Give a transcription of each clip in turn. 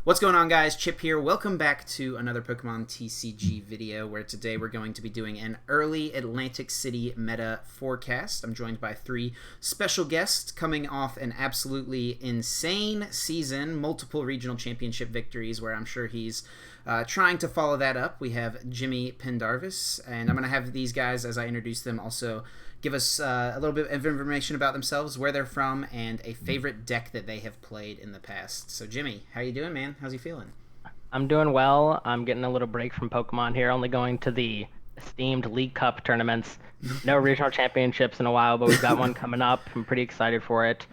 What's going on, guys? Chip here. Welcome back to another Pokemon TCG video, where today we're going to be doing an early Atlantic City meta forecast. I'm joined by three special guests coming off an absolutely insane season, multiple regional championship victories, where I'm sure he's trying to follow that up. We have Jimmy Pendarvis, and I'm going to have these guys, as I introduce them, also give us a little bit of information about themselves, where they're from, and a favorite deck that they have played in the past. So, Jimmy, how you doing, man? How's you feeling? I'm doing well. I'm getting a little break from Pokemon here, only going to the esteemed League Cup tournaments. No regional championships in a while, but we've got one coming up. I'm pretty excited for it.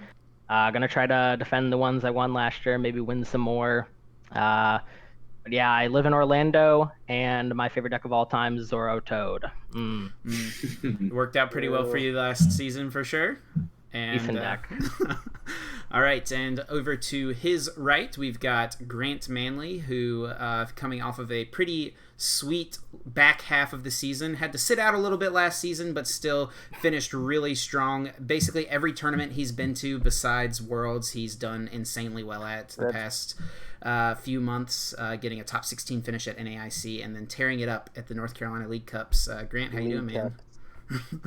Gonna try to defend the ones I won last year, maybe win some more. But yeah, I live in Orlando, and my favorite deck of all time is Zorotoad. It worked out pretty well for you last season, for sure. And, Decent deck. All right, and over to his right, we've got Grant Manley, who, coming off of a pretty sweet back half of the season, had to sit out a little bit last season, but still finished really strong. Basically, every tournament he's been to besides Worlds, he's done insanely well at the past few months, getting a top 16 finish at NAIC and then tearing it up at the North Carolina League Cups. Grant, how you doing, man?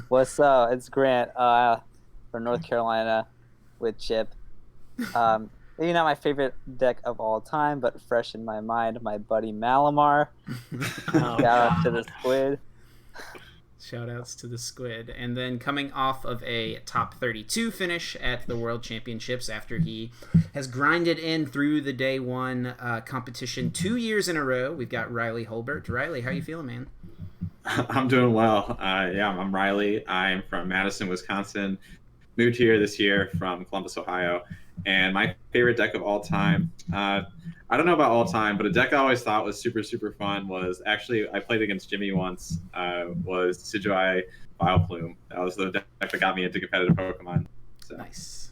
What's up? It's Grant from North Carolina with Chip. Maybe not my favorite deck of all time, but fresh in my mind, my buddy Malamar. Shout out to the Squid. Shout outs to the Squid. And then coming off of a top 32 finish at the World Championships after he has grinded in through the day one competition 2 years in a row, we've got Riley Hulbert. Riley, how you feeling, man? I'm doing well. I'm Riley. I'm from Madison, Wisconsin. Moved here this year from Columbus, Ohio. And my favorite deck of all time, I don't know about all time, but a deck I always thought was super, super fun was actually, I played against Jimmy once, was Decidueye Vileplume. That was the deck that got me into competitive Pokemon. So. Nice.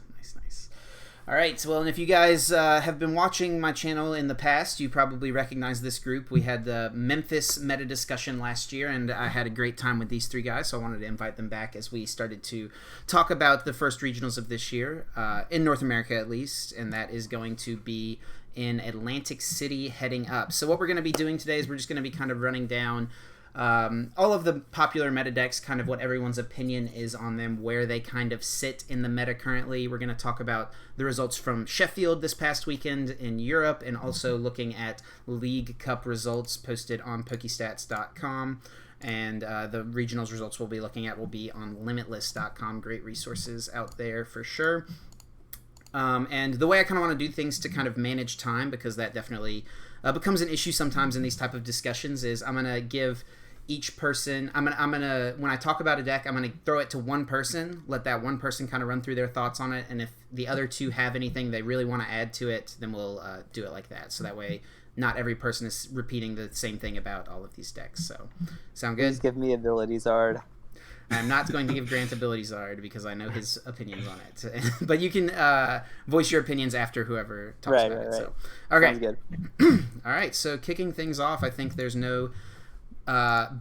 All right, well, and if you guys have been watching my channel in the past, you probably recognize this group. We had the Memphis meta discussion last year, and I had a great time with these three guys, so I wanted to invite them back as we started to talk about the first regionals of this year, in North America at least, and that is going to be in Atlantic City heading up. So what we're going to be doing today is we're just going to be kind of running down all of the popular meta decks, kind of what everyone's opinion is on them, where they kind of sit in the meta currently. We're going to talk about the results from Sheffield this past weekend in Europe, and also looking at League Cup results posted on Pokestats.com. And the regionals results we'll be looking at will be on Limitless.com. Great resources out there for sure. And the way I kind of want to do things to kind of manage time, because that definitely becomes an issue sometimes in these type of discussions, is I'm going to give each person, I'm gonna when I talk about a deck, I'm gonna throw it to one person, let that one person kind of run through their thoughts on it, and if the other two have anything they really want to add to it, then we'll do it like that. So that way, not every person is repeating the same thing about all of these decks. So, sound good? Please give me Ability Zard. I'm not going to give Grant Ability Zard because I know his opinions on it. But you can voice your opinions after whoever talks about it. So, okay. Sounds good. All right. So kicking things off, I think there's no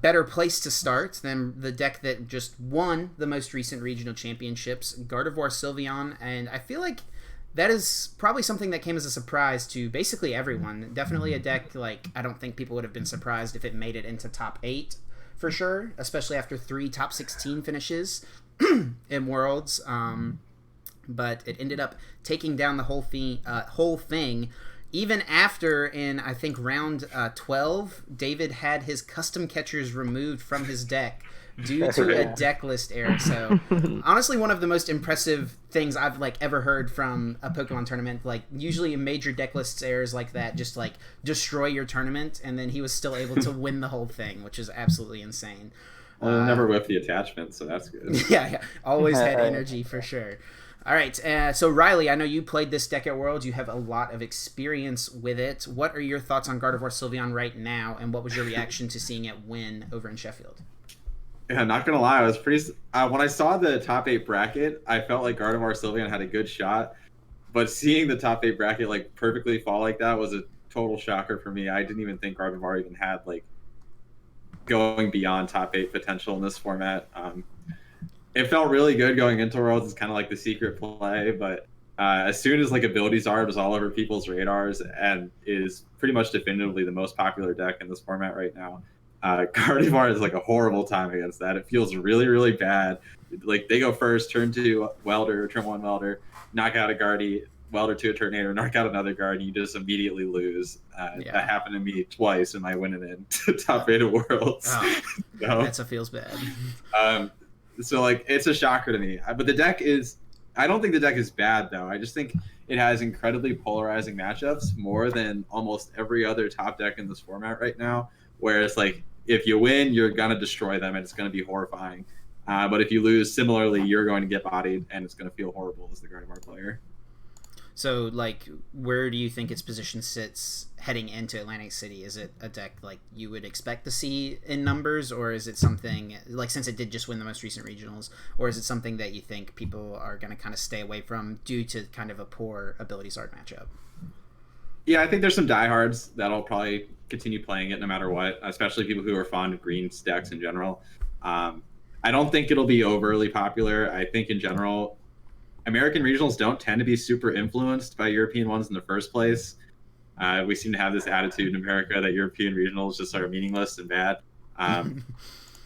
better place to start than the deck that just won the most recent regional championships, Gardevoir Sylveon, and I feel like that is probably something that came as a surprise to basically everyone. Definitely a deck, like, I don't think people would have been surprised if it made it into top 8 for sure, especially after 3 top 16 finishes in Worlds. But it ended up taking down the whole thing. Even after, in I think round 12, David had his custom catchers removed from his deck due to a deck list error. So honestly, one of the most impressive things I've ever heard from a Pokemon tournament. Like, usually major deck list errors like that just destroy your tournament, and then he was still able to win the whole thing, which is absolutely insane. Well, never with the attachment, so that's good. Yeah, always had energy for sure. All right, so Riley, I know you played this deck at Worlds. You have a lot of experience with it. What are your thoughts on Gardevoir Sylveon right now, and what was your reaction to seeing it win over in Sheffield? Yeah, not gonna lie, I was pretty. When I saw the top 8 bracket, I felt like Gardevoir Sylveon had a good shot, but seeing the top 8 bracket perfectly fall like that was a total shocker for me. I didn't even think Gardevoir even had going beyond top 8 potential in this format. It felt really good going into Worlds. It's kind of like the secret play, but As soon as like Ability Zard was all over people's radars and is pretty much definitively the most popular deck in this format right now, Gardevoir is like a horrible time against that. It feels really, really bad. Like they go first, turn 2 Welder, turn 1 Welder, knock out a Guardy, Welder to a Tornado, knock out another Guard, and you just immediately lose. That happened to me twice in my winning in top 8 of Worlds. Oh, so, that feels bad. So like it's a shocker to me. But the deck is, I don't think the deck is bad though. I just think it has incredibly polarizing matchups, more than almost every other top deck in this format right now. Where it's like if you win, you're gonna destroy them and it's gonna be horrifying. But if you lose, similarly, you're going to get bodied and it's gonna feel horrible as the Gardevoir player. So, like, where do you think its position sits heading into Atlantic City? Is it a deck like you would expect to see in numbers, or is it something like, since it did just win the most recent regionals, or is it something that you think people are going to kind of stay away from due to kind of a poor Ability Zard matchup? Yeah, I think there's some diehards that'll probably continue playing it no matter what, especially people who are fond of green decks in general. I don't think it'll be overly popular. I think in general, American regionals don't tend to be super influenced by European ones in the first place. We seem to have this attitude in America that European regionals just are meaningless and bad,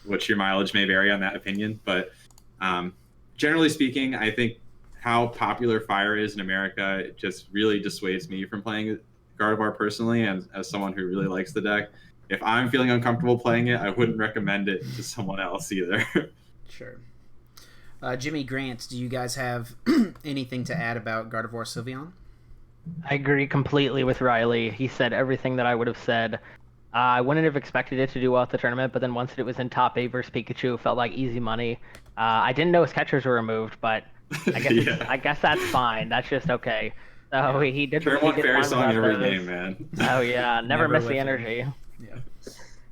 which your mileage may vary on that opinion. But generally speaking, I think how popular Fire is in America just really dissuades me from playing Gardevoir personally, and as someone who really likes the deck. If I'm feeling uncomfortable playing it, I wouldn't recommend it to someone else either. Sure. Jimmy, Grant, do you guys have anything to add about Gardevoir Sylveon? I agree completely with Riley. He said everything that I would have said. I wouldn't have expected it to do well at the tournament, but then once it was in top 8 versus Pikachu, it felt like easy money. I didn't know his catchers were removed, but I guess I guess that's fine. That's just okay. So he did. Turn one fairy song every game, man. Oh yeah, never miss the energy. Yeah.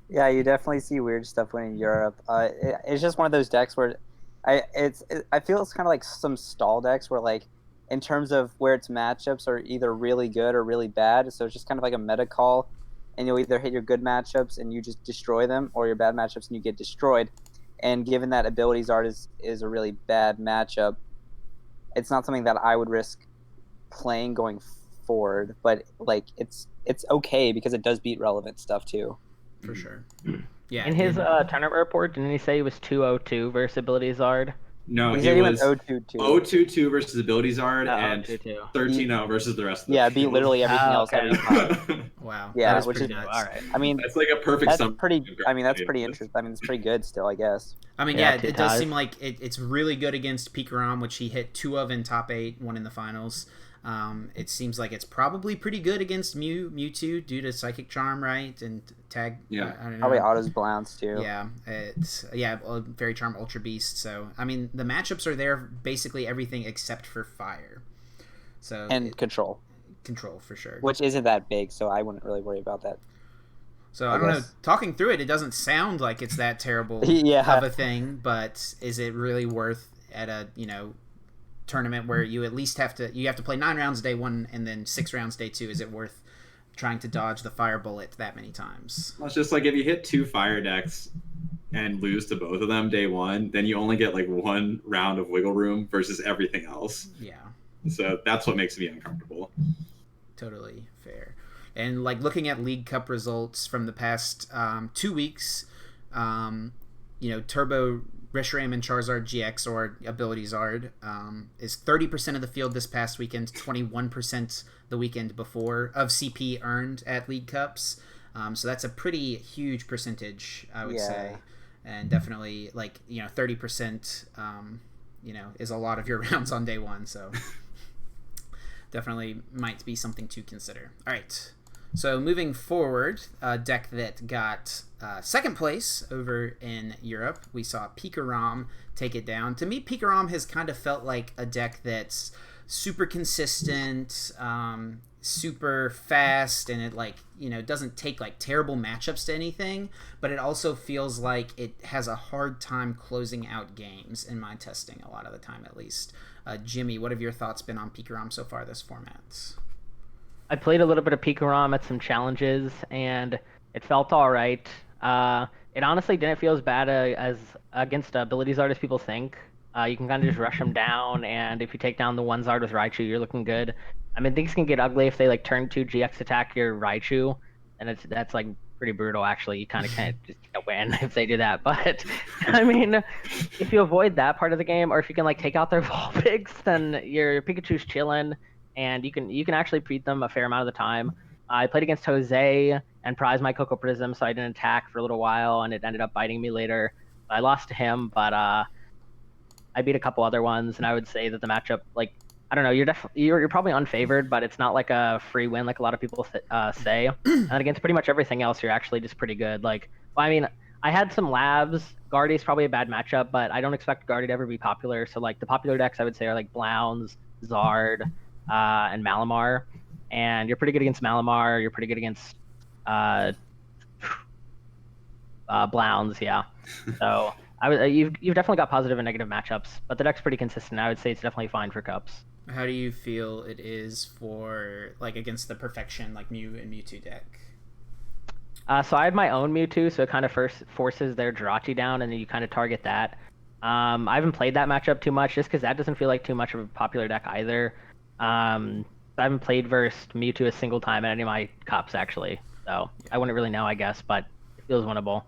Yeah, you definitely see weird stuff when in Europe. It's just one of those decks where I feel it's kind of like some stall decks where, like, in terms of where its matchups are either really good or really bad. So it's just kind of like a meta call, and you'll either hit your good matchups and you just destroy them, or your bad matchups and you get destroyed. And given that Ability Zard is a really bad matchup, it's not something that I would risk playing going forward. But like it's okay because it does beat relevant stuff too. For sure. Yeah. In his tournament report, didn't he say he was 2-0-2 versus Ability Zard? No, he was 0-2-2. 0-2-2 versus Ability Zard and 0-2-2. 13-0 versus the rest of them. Yeah, beat literally everything else every time. Wow. Yeah, which is nuts. All right. I mean, That's like a perfect that's pretty. I mean, that's pretty interesting. I mean, it's pretty good still, I guess. I mean, Yeah, yeah, two it does ties. seem like it's really good against Pikarom, which he hit 2 of in top 8, 1 in the finals. It seems like it's probably pretty good against Mewtwo due to Psychic Charm, right? And Tag. Yeah. I don't know. Probably autos balance too. Yeah, it's Fairy Charm, Ultra Beast. So I mean, the matchups are there, basically everything except for Fire. So And control, for sure. which isn't that big, so I wouldn't really worry about that. So I I don't know. guess. Talking through it, it doesn't sound like it's that terrible Yeah. of a thing. But is it really worth at a tournament where you at least have to play 9 rounds day 1 and then 6 rounds day 2? Is it worth trying to dodge the fire bullet that many times? Well, it's just like if you hit 2 fire decks and lose to both of them day 1, then you only get like 1 round of wiggle room versus everything else. Yeah, So that's what makes me uncomfortable. totally fair. And like looking at League Cup results from the past 2 weeks, Turbo Reshiram and Charizard GX, or Ability Zard, is 30% of the field this past weekend, 21% the weekend before of CP earned at League Cups. So that's a pretty huge percentage, I would say. And definitely, 30%, is a lot of your rounds on day 1. So definitely might be something to consider. All right. So moving forward, a deck that got second place over in Europe, we saw Pikarom take it down. To me, Pikarom has kind of felt like a deck that's super consistent, super fast, and it doesn't take terrible matchups to anything, but it also feels like it has a hard time closing out games in my testing, a lot of the time at least. Jimmy, what have your thoughts been on Pikarom so far this format? I played a little bit of Pikarom at some challenges, and it felt all right. It honestly didn't feel as bad as against Ability Zard as people think. You can kind of just rush them down, and if you take down the one Zard with Raichu, you're looking good. I mean, things can get ugly if they like turn 2 GX attack your Raichu, and that's like pretty brutal actually. You kind of can't win if they do that. But I mean, if you avoid that part of the game, or if you can like take out their Vulpix, then your Pikachu's chilling, and you can actually beat them a fair amount of the time. I played against Jose and prized my Coco Prism, so I didn't attack for a little while, and it ended up biting me later. I lost to him, but I beat a couple other ones, and I would say that the matchup, like, I don't know, you're probably unfavored, but it's not like a free win like a lot of people say. And against pretty much everything else, you're actually just pretty good. Like, well, I mean, I had some labs. Guardy's probably a bad matchup, but I don't expect Guardy to ever be popular. So like the popular decks I would say are like Blounds, Zard, and Malamar. And you're pretty good against Malamar. You're pretty good against Blounds, yeah. So you've definitely got positive and negative matchups, but the deck's pretty consistent. I would say it's definitely fine for Cups. How do you feel it is for like against the Perfection like Mew and Mewtwo deck? So I have my own Mewtwo, so it kind of first forces their Jirachi down, and then you kind of target that. I haven't played that matchup too much, just because that doesn't feel like too much of a popular deck either. I haven't played versus Mewtwo a single time at any of my Cups actually, so I wouldn't really know, I guess, but it feels winnable.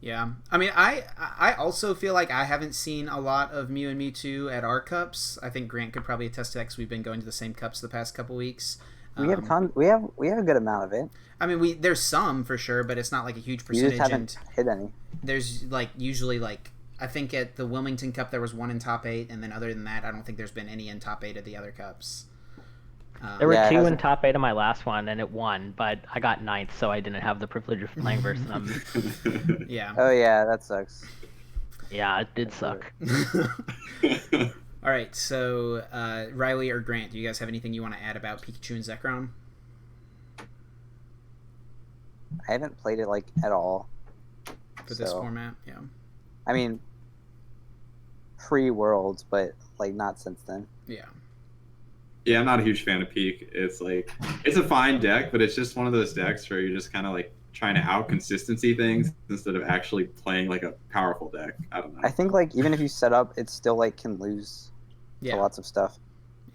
Yeah, I mean, I also feel like I haven't seen a lot of Mew and Mewtwo at our Cups. I think Grant could probably attest to that because we've been going to the same Cups the past couple weeks. We have we have a good amount of it. I mean, there's some for sure, but it's not like a huge percentage. You just haven't hit any. There's like usually like I think at the Wilmington Cup there was one in top 8, and then other than that, I don't think there's been any in top 8 of the other Cups. There were 2 in top 8 of my last one, and it won, but I got 9th, so I didn't have the privilege of playing versus them. Yeah. Oh yeah, that sucks. Yeah, it did suck. All right, so Riley or Grant, do you guys have anything you want to add about Pikachu and Zekrom? I haven't played it like at all For this format, yeah. I mean, pre-Worlds, but like not since then. Yeah. Yeah, I'm not a huge fan of Peak. It's like it's a fine deck, but it's just one of those decks where you're just kind of like trying to out consistency things instead of actually playing like a powerful deck. I don't know. I think like even if you set up, it still like can lose to lots of stuff.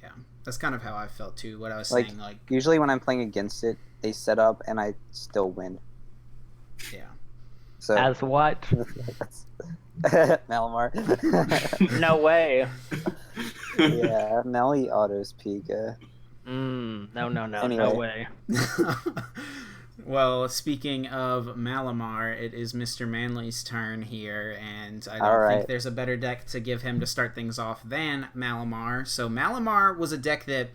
Yeah, that's kind of how I felt too. What I was like, saying, like usually when I'm playing against it, they set up and I still win. Yeah. So as what? Malamar. No way. Yeah, Manley autos Pika. No, anyway. No way. Well, speaking of Malamar, it is Mr. Manley's turn here, and I don't think there's a better deck to give him to start things off than Malamar. So Malamar was a deck that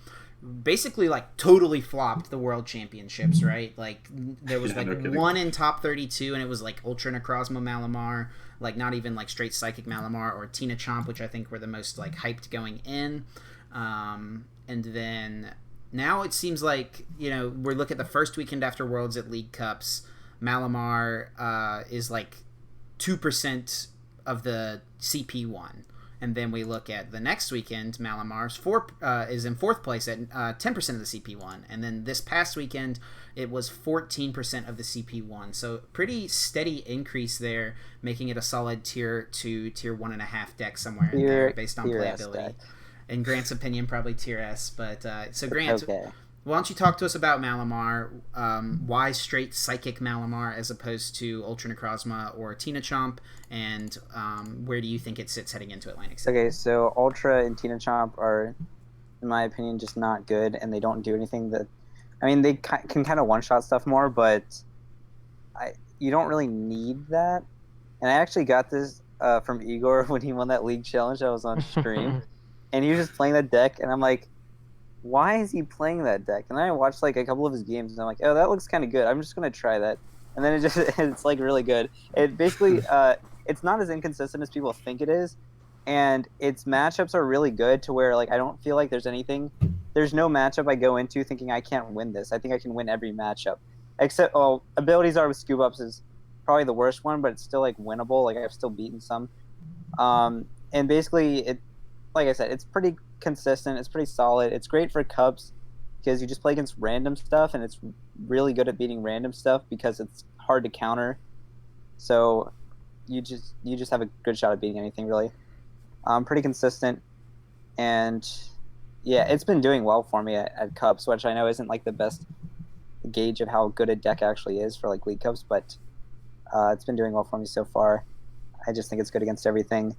basically like totally flopped the World Championships, right? Like there was one in top 32, and it was like Ultra Necrozma Malamar, like not even like straight Psychic Malamar or Tina Chomp, which I think were the most like hyped going in. And then now it seems like, you know, we look at the first weekend after Worlds at League Cups, Malamar is like 2% of the CP1. And then we look at the next weekend, Malamar's is in 4th place at 10% of the CP1. And then this past weekend, it was 14% of the CP1. So pretty steady increase there, making it a solid tier 2, tier 1.5 deck somewhere in there based on playability. In Grant's opinion, probably tier S. But so Grant, why don't you talk to us about Malamar? Why straight Psychic Malamar as opposed to Ultra Necrozma or Tina Chomp? And where do you think it sits heading into Atlantic City? Okay, so Ultra and Tina Chomp are, in my opinion, just not good, and they don't do anything that... I mean, they can kind of one-shot stuff more, but you don't really need that. And I actually got this from Igor when he won that League Challenge. I was on stream, and he was just playing that deck, and I'm like, why is he playing that deck? And then I watched like a couple of his games, and I'm like, oh, that looks kind of good. I'm just going to try that. And then it's like really good. It basically... it's not as inconsistent as people think it is, and its matchups are really good to where like I don't feel like there's no matchup I go into thinking I can't win this. I think I can win every matchup, except abilities are with Scoop Ups is probably the worst one, but it's still like winnable. Like I've still beaten some, and basically it, like I said, it's pretty consistent. It's pretty solid. It's great for Cups because you just play against random stuff, and it's really good at beating random stuff because it's hard to counter. So you just have a good shot at beating anything, really. Pretty consistent, and yeah, it's been doing well for me at Cups, which I know isn't like the best gauge of how good a deck actually is for like League Cups, but it's been doing well for me so far. I just think it's good against everything,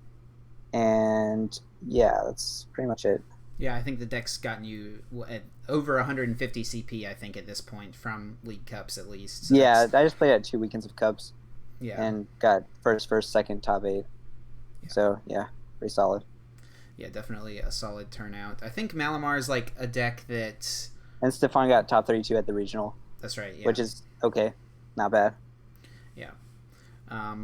and yeah, that's pretty much it. Yeah, I think the deck's gotten you at over 150 CP, I think, at this point, from League Cups at least. So yeah, I just played at 2 weekends of Cups, yeah, and got first, second, top 8. Yeah. So yeah, pretty solid. Yeah, definitely a solid turnout. I think Malamar is like a deck that... And Stefan got top 32 at the regional. That's right, yeah. Which is okay, not bad. Yeah.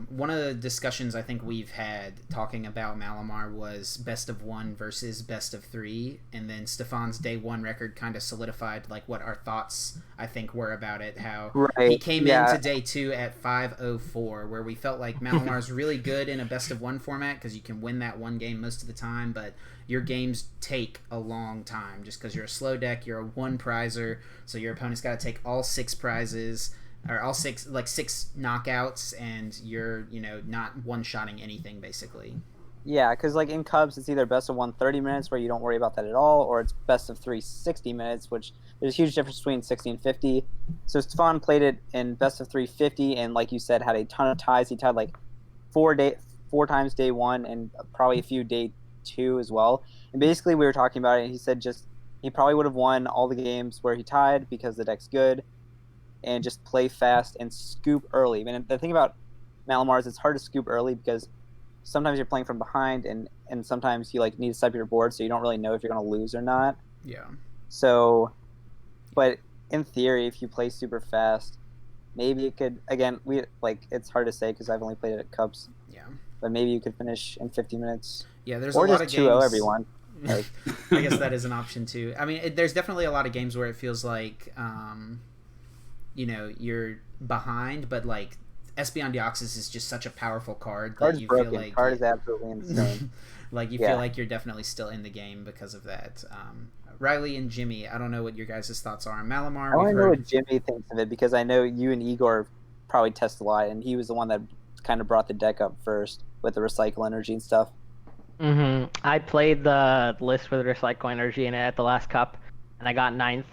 One of the discussions I think we've had talking about Malamar was best of 1 versus best of 3, and then Stefan's day 1 record kind of solidified like what our thoughts I think were about it. How he came into day 2 at 504, where we felt like Malamar's really good in a best of 1 format because you can win that one game most of the time, but your games take a long time just because you're a slow deck, you're a 1 prizer, so your opponent's got to take all 6 prizes. Or all 6 knockouts, and you're not one-shotting anything basically. Yeah, because like in Cubs, it's either best of 1 30 minutes where you don't worry about that at all, or it's best of 3 60 minutes, which there's a huge difference between 60 and 50. So Stefan played it in best of 3 50, and like you said, had a ton of ties. He tied like 4 times day 1, and probably a few day 2 as well. And basically, we were talking about it, and he said he probably would have won all the games where he tied because the deck's good. And just play fast and scoop early. I mean, the thing about Malamar is it's hard to scoop early because sometimes you're playing from behind, and sometimes you like need to set up your board, so you don't really know if you're going to lose or not. Yeah. So, but in theory, if you play super fast, maybe it could. Again, it's hard to say because I've only played it at Cups. Yeah. But maybe you could finish in 50 minutes. Yeah, there's or a lot of just games. 2-0 everyone. Like, I guess that is an option too. I mean, there's definitely a lot of games where it feels like. You're behind, but like Espeon Deoxys is just such a powerful card that you feel like card is absolutely insane. Like you feel like you're definitely still in the game because of that. Riley and Jimmy, I don't know what your guys' thoughts are on Malamar. I want to know what Jimmy thinks of it because I know you and Igor probably test a lot, and he was the one that kind of brought the deck up first with the recycle energy and stuff. I played the list with recycle energy in it at the last cup, and I got 9th.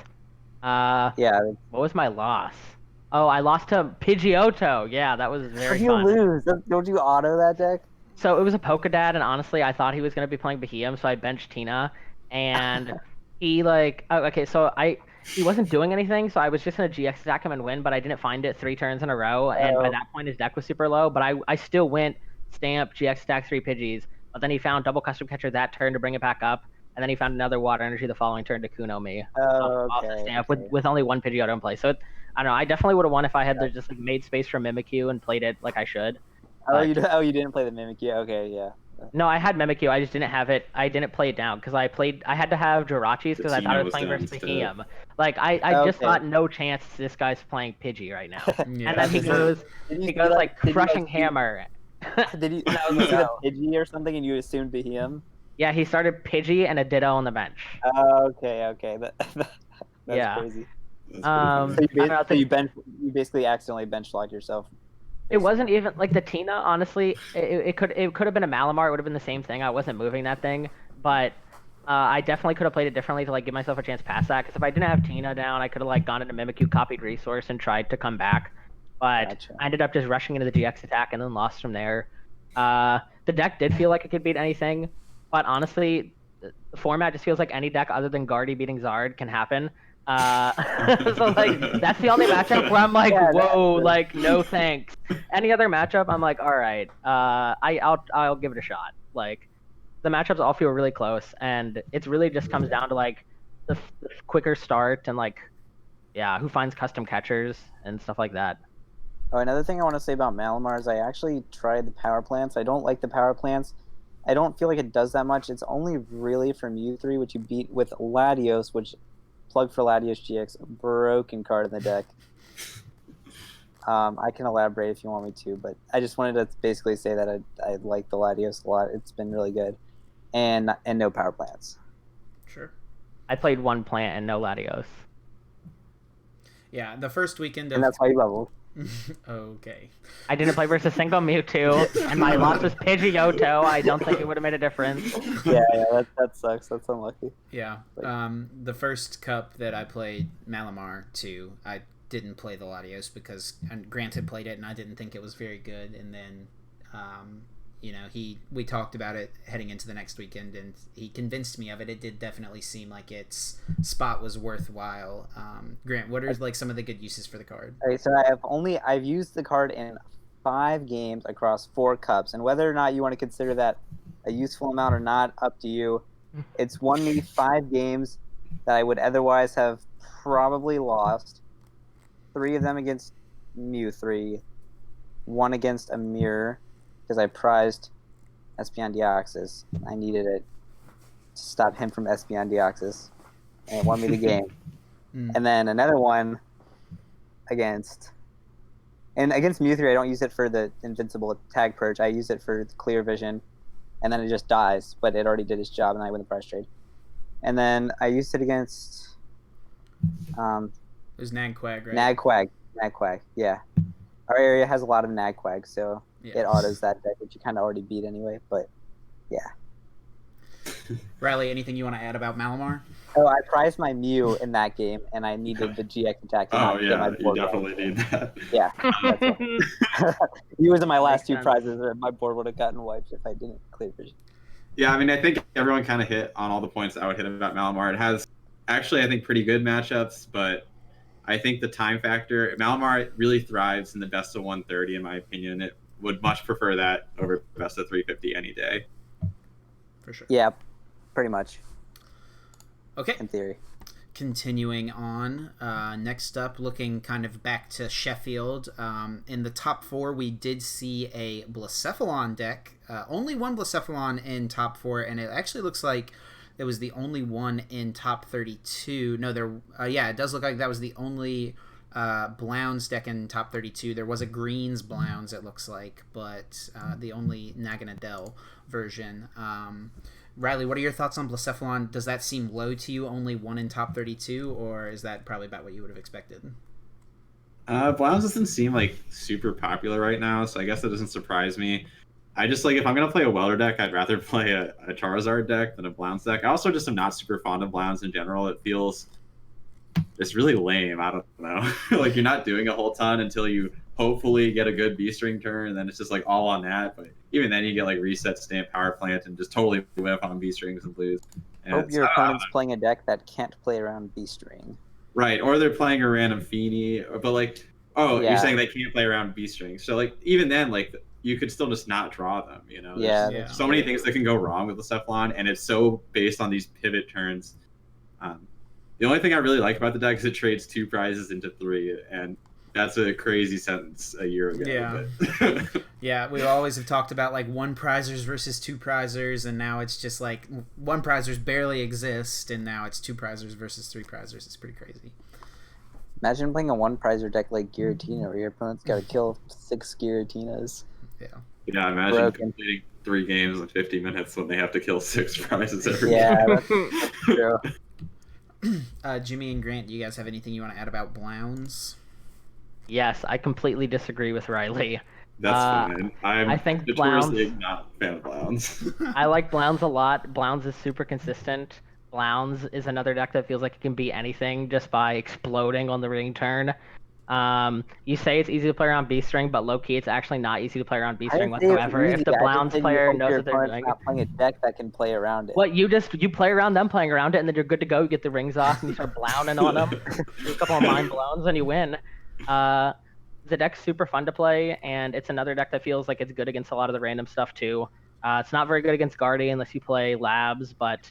What was my loss? Oh, I lost to Pidgeotto. Yeah, that was very fun. How do you lose? Don't you auto that deck? So it was a Polkadad, and honestly, I thought he was going to be playing Behemoth, so I benched Tina, and he he wasn't doing anything, so I was just going to GX attack him and win, but I didn't find it 3 turns in a row, and by that point his deck was super low, but I still went Stamp, GX attack 3 Pidgeys, but then he found double Custom Catcher that turn to bring it back up, and then he found another Water Energy the following turn to Kuno me. With only 1 Pidgeotto in play. So I don't know. I definitely would have won if I had just like made space for Mimikyu and played it like I should. You didn't play the Mimikyu? Okay, yeah. No, I had Mimikyu. I just didn't have it. I didn't play it down because I had to have Jirachis because I thought I was playing versus Behem. Like I just thought no chance this guy's playing Pidgey right now. Yeah. And then he goes like crushing hammer. Did you see the Pidgey or something and you assumed Behem? Yeah, he started Pidgey and a Ditto on the bench. Okay. That's crazy. So you basically accidentally bench locked yourself. It wasn't even like the Tina. Honestly, it could have been a Malamar. It would have been the same thing. I wasn't moving that thing, but I definitely could have played it differently to like give myself a chance past that. Because if I didn't have Tina down, I could have like gone into Mimikyu, copied resource, and tried to come back. But Gotcha. I ended up just rushing into the GX attack and then lost from there. The deck did feel like it could beat anything. But honestly, the format just feels like any deck other than Guardy beating Zard can happen. So like that's the only matchup where I'm like, whoa, like no thanks. Any other matchup, I'm like, all right, I'll give it a shot. Like the matchups all feel really close, and it really just comes down to like the quicker start and like, who finds custom catchers and stuff like that. Oh, another thing I want to say about Malamar is I actually tried the power plants. I don't like the power plants. I don't feel like it does that much. It's only really from U3, which you beat with Latios, which plug for Latios GX, a broken card in the deck. I can elaborate if you want me to, but I just wanted to basically say that I like the Latios a lot. It's been really good. And no power plants. Sure. I played 1 plant and no Latios. Yeah, the first weekend of... And that's how you leveled. Okay. I didn't play versus single Mewtwo, and my loss was Pidgeotto. I don't think it would have made a difference. Yeah, that sucks. That's unlucky. Yeah. The first cup that I played Malamar to, I didn't play the Latios because Grant had played it and I didn't think it was very good. And then, we talked about it heading into the next weekend and he convinced me of it. It did definitely seem like its spot was worthwhile. Grant, what are like some of the good uses for the card? All right, so I've used the card in 5 games across 4 cups, and whether or not you want to consider that a useful amount or not, up to you. It's won me 5 games that I would otherwise have probably lost. 3 of them against Mew3, 1 against a mirror because I prized Espeon Deoxys. I needed it to stop him from Espeon Deoxys, and it won me the game. And then another one against Mew3, I don't use it for the invincible tag purge. I use it for the clear vision, and then it just dies. But it already did its job, and I win the prize trade. And then I used it against. It was Nagquag, right? Nagquag. Yeah, our area has a lot of Nagquag, so it autos that deck, which you kind of already beat anyway. But yeah. Riley, anything you want to add about Malamar? Oh, I prized my Mew in that game, and I needed the GX attack to not get my board. You definitely need that. Yeah. He was in my last 2 prizes, or my board would have gotten wiped if I didn't clear vision. Yeah, I mean, I think everyone kind of hit on all the points I would hit about Malamar. It has actually, I think, pretty good matchups, but I think the time factor, Malamar really thrives in the best of 130, in my opinion. It would much prefer that over best of 350 any day. For sure. Yeah, pretty much. Okay. In theory. Continuing on, next up, looking kind of back to Sheffield. In the top 4, we did see a Blacephalon deck. Only one Blacephalon in top 4, and it actually looks like it was the only one in top 32. No, it does look like that was the only Blounds deck in top 32. There was a Greens Blounds, it looks like, but the only Naganadel version. Riley, what are your thoughts on Blacephalon? Does that seem low to you, only one in top 32, or is that probably about what you would have expected? Blounds doesn't seem like super popular right now, so I guess that doesn't surprise me. I just like, if I'm going to play a Welder deck, I'd rather play a Charizard deck than a Blounds deck. I also just am not super fond of Blounds in general. It feels it's really lame. I don't know. Like, you're not doing a whole ton until you hopefully get a good B-string turn, and then it's just like all on that. But even then, you get like reset, stamp, power plant, and just totally whip on B-strings and lose. And hope your opponent's playing a deck that can't play around B-string. Right, or they're playing a random Feeny, but like, you're saying they can't play around B-strings. So like, even then, like, you could still just not draw them, you know? There's so many things that can go wrong with the Cephalon, and it's so based on these pivot turns. The only thing I really like about the deck is it trades 2 prizes into 3, and that's a crazy sentence a year ago. Yeah. But... yeah, we always have talked about like 1 prizers versus 2 prizers, and now it's just like 1 prizers barely exist, and now it's 2 prizers versus 3 prizers. It's pretty crazy. Imagine playing a 1 prizer deck like Giratina, where your opponent's got to kill 6 Giratinas. Yeah, imagine completing 3 games in 50 minutes when they have to kill 6 prizes every game. Yeah, that's true. Jimmy and Grant, do you guys have anything you want to add about Blounds? Yes, I completely disagree with Riley. That's fine. I think notoriously not a fan of Blounds. I like Blounds a lot. Blounds is super consistent. Blounds is another deck that feels like it can beat anything just by exploding on the ring turn. You say it's easy to play around B-string, but low-key it's actually not easy to play around B-string whatsoever. If the Blounds player knows what they're doing. Not playing a deck that can play around it. What, you play around them playing around it, and then you're good to go. You get the rings off, and you start Blounding on them. Do a couple of Mind Blowns, and you win. The deck's super fun to play, and it's another deck that feels like it's good against a lot of the random stuff, too. It's not very good against Guardy unless you play Labs, but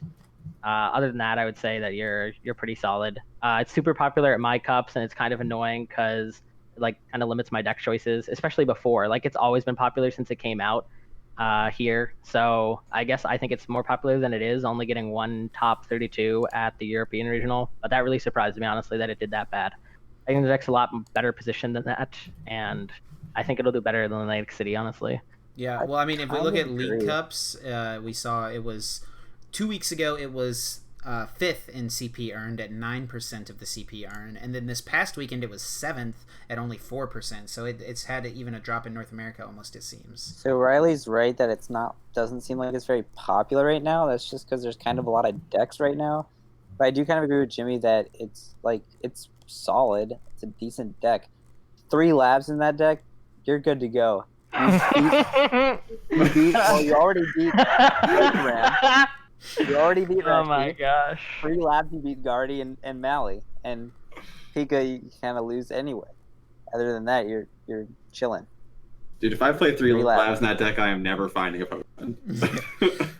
other than that, I would say that you're pretty solid. It's super popular at my cups, and it's kind of annoying because it like kind of limits my deck choices, especially before. Like, it's always been popular since it came out here. So I guess I think it's more popular than it is, only getting 1 top 32 at the European Regional. But that really surprised me, honestly, that it did that bad. I think the deck's a lot better positioned than that, and I think it'll do better than Atlantic City, honestly. Yeah, well, I mean, if we look at League Cups, we saw it was 2 weeks ago. It was fifth in CP earned at 9% of the CP earned, and then this past weekend it was seventh at only 4%. So it's had even a drop in North America almost, it seems. So Riley's right that doesn't seem like it's very popular right now. That's just because there's kind of a lot of decks right now. But I do kind of agree with Jimmy that it's solid. It's a decent deck. 3 labs in that deck, you're good to go. You already beat Ram. You already beat Richey. Oh my gosh. 3 labs you beat Guardy and Manley. And Pika you kind of lose anyway. Other than that, you're chilling. Dude, if I play 3 labs in that deck, I am never finding a Pokemon.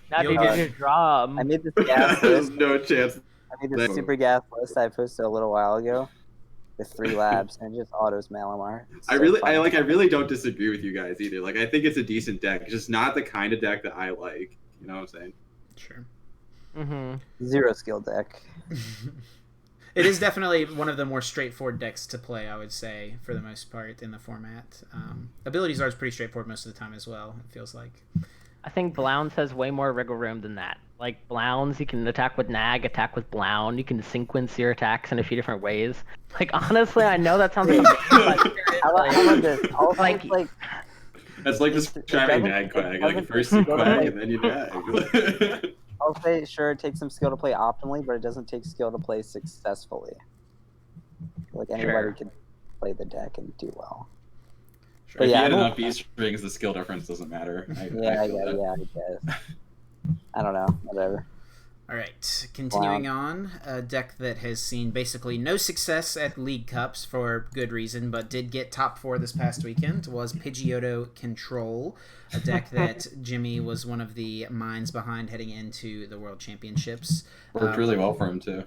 Now you just draw 'em. I made this gas There's list. no chance. I made this super gas list I posted a little while ago with 3 labs and it just autos Malamar. I really don't disagree with you guys either. Like, I think it's a decent deck. It's just not the kind of deck that I like. You know what I'm saying? Sure. Mm-hmm. 0 skill deck. It is definitely one of the more straightforward decks to play, I would say, for the most part in the format. Abilities are pretty straightforward most of the time as well, it feels like. I think Blounds has way more wriggle room than that. Like, Blounds, you can attack with Nag, attack with Blound. You can sequence your attacks in a few different ways. Like, honestly, I know that sounds like a How about this? That's like describing Nag Quag. Like, first you Quag and then you Nag. I'll say, sure, it takes some skill to play optimally, but it doesn't take skill to play successfully. Like, anybody can play the deck and do well. Sure. If you had enough E-strings, the skill difference doesn't matter. I guess. I don't know. Whatever. All right, continuing on, a deck that has seen basically no success at League Cups for good reason, but did get top 4 this past weekend, was Pidgeotto Control, a deck that Jimmy was one of the minds behind heading into the World Championships. Worked really well for him, too.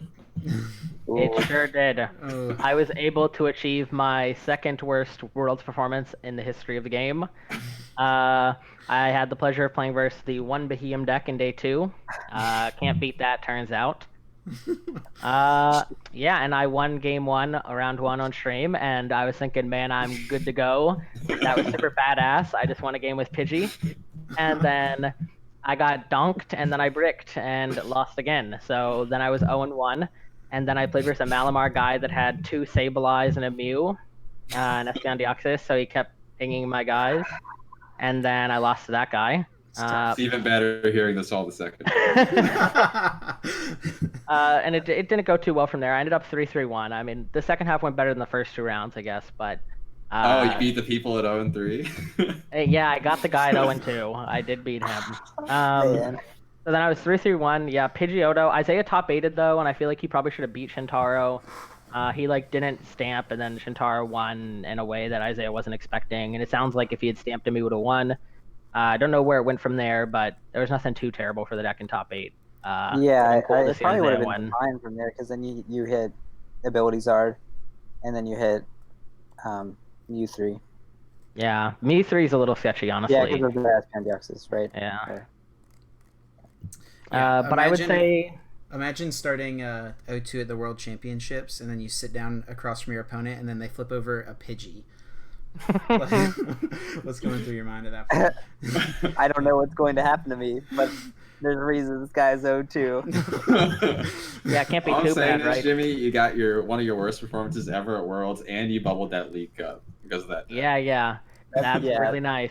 It sure did. I was able to achieve my second worst Worlds performance in the history of the game. I had the pleasure of playing versus the 1 Behemoth deck in day 2. Can't beat that, turns out. Yeah, and I won game 1, round 1 on stream, and I was thinking, man, I'm good to go. That was super badass. I just won a game with Pidgey. And then I got dunked, and then I bricked and lost again. So then I was 0-1, and then I played versus a Malamar guy that had 2 Sableye and a Mew, and Espeon Deoxys, so he kept pinging my guys. And then I lost to that guy. It's even better hearing this all the second. And it didn't go too well from there. I ended up 3-3-1. I mean, the second half went better than the first 2 rounds, I guess. But you beat the people at 0-3? Yeah, I got the guy at 0-2. I did beat him. So then I was 3-3-1. Yeah, Pidgeotto. Isaiah top 8'd though, and I feel like he probably should have beat Shintaro. He didn't stamp, and then Shintaro won in a way that Isaiah wasn't expecting. And it sounds like if he had stamped him, he would have won. I don't know where it went from there, but there was nothing too terrible for the deck in top 8. It probably would have been fine from there, because then you hit Ability Zard, and then you hit U3. Yeah, Me3 is a little sketchy, honestly. Yeah, because of the Espeon Deoxys, right? Yeah. But I would say... Imagine starting 0-2 at the World Championships, and then you sit down across from your opponent, and then they flip over a Pidgey. What's going through your mind at that point? I don't know what's going to happen to me, but there's a reason this guy's 0-2. Yeah, it can't be all too I'm saying bad, right? Jimmy, you got one of your worst performances ever at Worlds, and you bubbled that League Cup because of that. Yeah. That's really nice.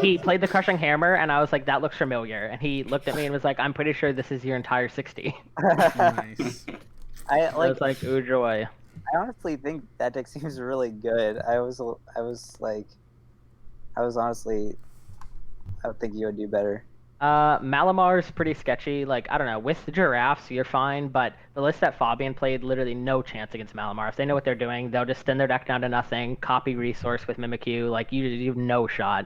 He played the Crushing Hammer, and I was like, that looks familiar. And he looked at me and was like, I'm pretty sure this is your entire 60. Nice. I was like, ooh, joy. I honestly think that deck seems really good. I would think you would do better. Malamar is pretty sketchy. Like, I don't know, with the giraffes, you're fine, but the list that Fabian played, literally no chance against Malamar. If they know what they're doing, they'll just thin their deck down to nothing, copy resource with Mimikyu, like, you have no shot.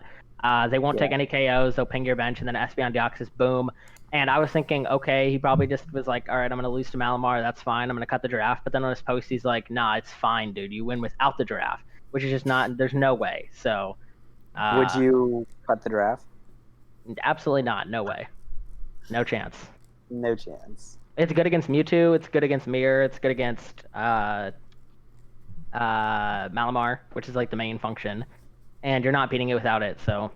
They won't take any KOs, they'll ping your bench, and then Espeon Deoxys, boom. And I was thinking, okay, he probably just was like, all right, I'm going to lose to Malamar, that's fine, I'm going to cut the giraffe. But then on his post, he's like, nah, it's fine, dude, you win without the giraffe, which is just not, there's no way. So, would you cut the giraffe? Absolutely not. No way. No chance. No chance. It's good against Mewtwo. It's good against Mirror. It's good against Malamar, which is like the main function. And you're not beating it without it, so...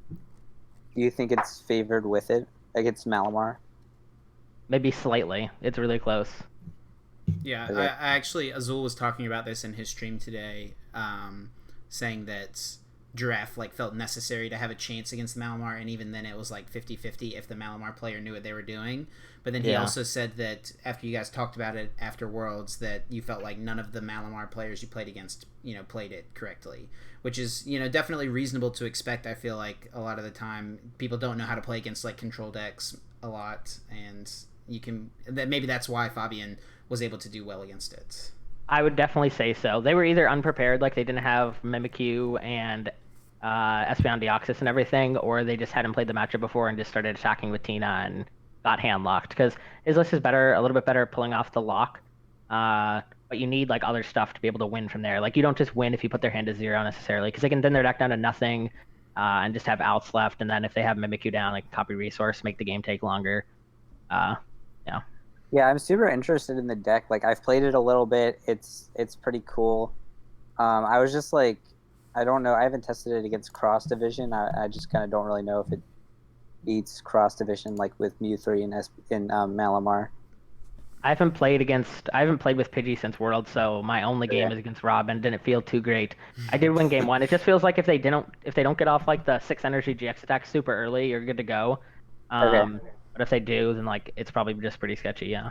Do you think it's favored with it against Malamar? maybe slightly. It's really close. Yeah, Okay. I actually, Azul was talking about this in his stream today, saying that Giraffe like felt necessary to have a chance against the Malamar, and even then it was like 50-50 if the Malamar player knew what they were doing. But then he Yeah. also said that after you guys talked about it after Worlds, that you felt like none of the Malamar players you played against, played it correctly, which is, definitely reasonable to expect. I feel like a lot of the time people don't know how to play against like control decks a lot, and maybe that's why Fabian was able to do well against it. I would definitely say so. They were either unprepared, like they didn't have Mimikyu and Espeon Deoxys and everything, or they just hadn't played the matchup before and just started attacking with Tina and got hand locked. Because his list is better, a little bit better at pulling off the lock. But you need like other stuff to be able to win from there. Like you don't just win if you put their hand to 0 necessarily, because they can thin their deck down to nothing, and just have outs left. And then if they have Mimikyu down, like copy resource, make the game take longer. Yeah. Yeah, I'm super interested in the deck. Like I've played it a little bit. It's pretty cool. I was just like, I don't know. I haven't tested it against Cross Division. I just kind of don't really know if it beats Cross Division like with Mew 3 and Malamar. I haven't played with Pidgey since World, so my only game is against Robin. Didn't feel too great. I did win game 1. It just feels like if they don't get off like the 6 energy GX attack super early, you're good to go. Okay. But if they do, then like it's probably just pretty sketchy. Yeah.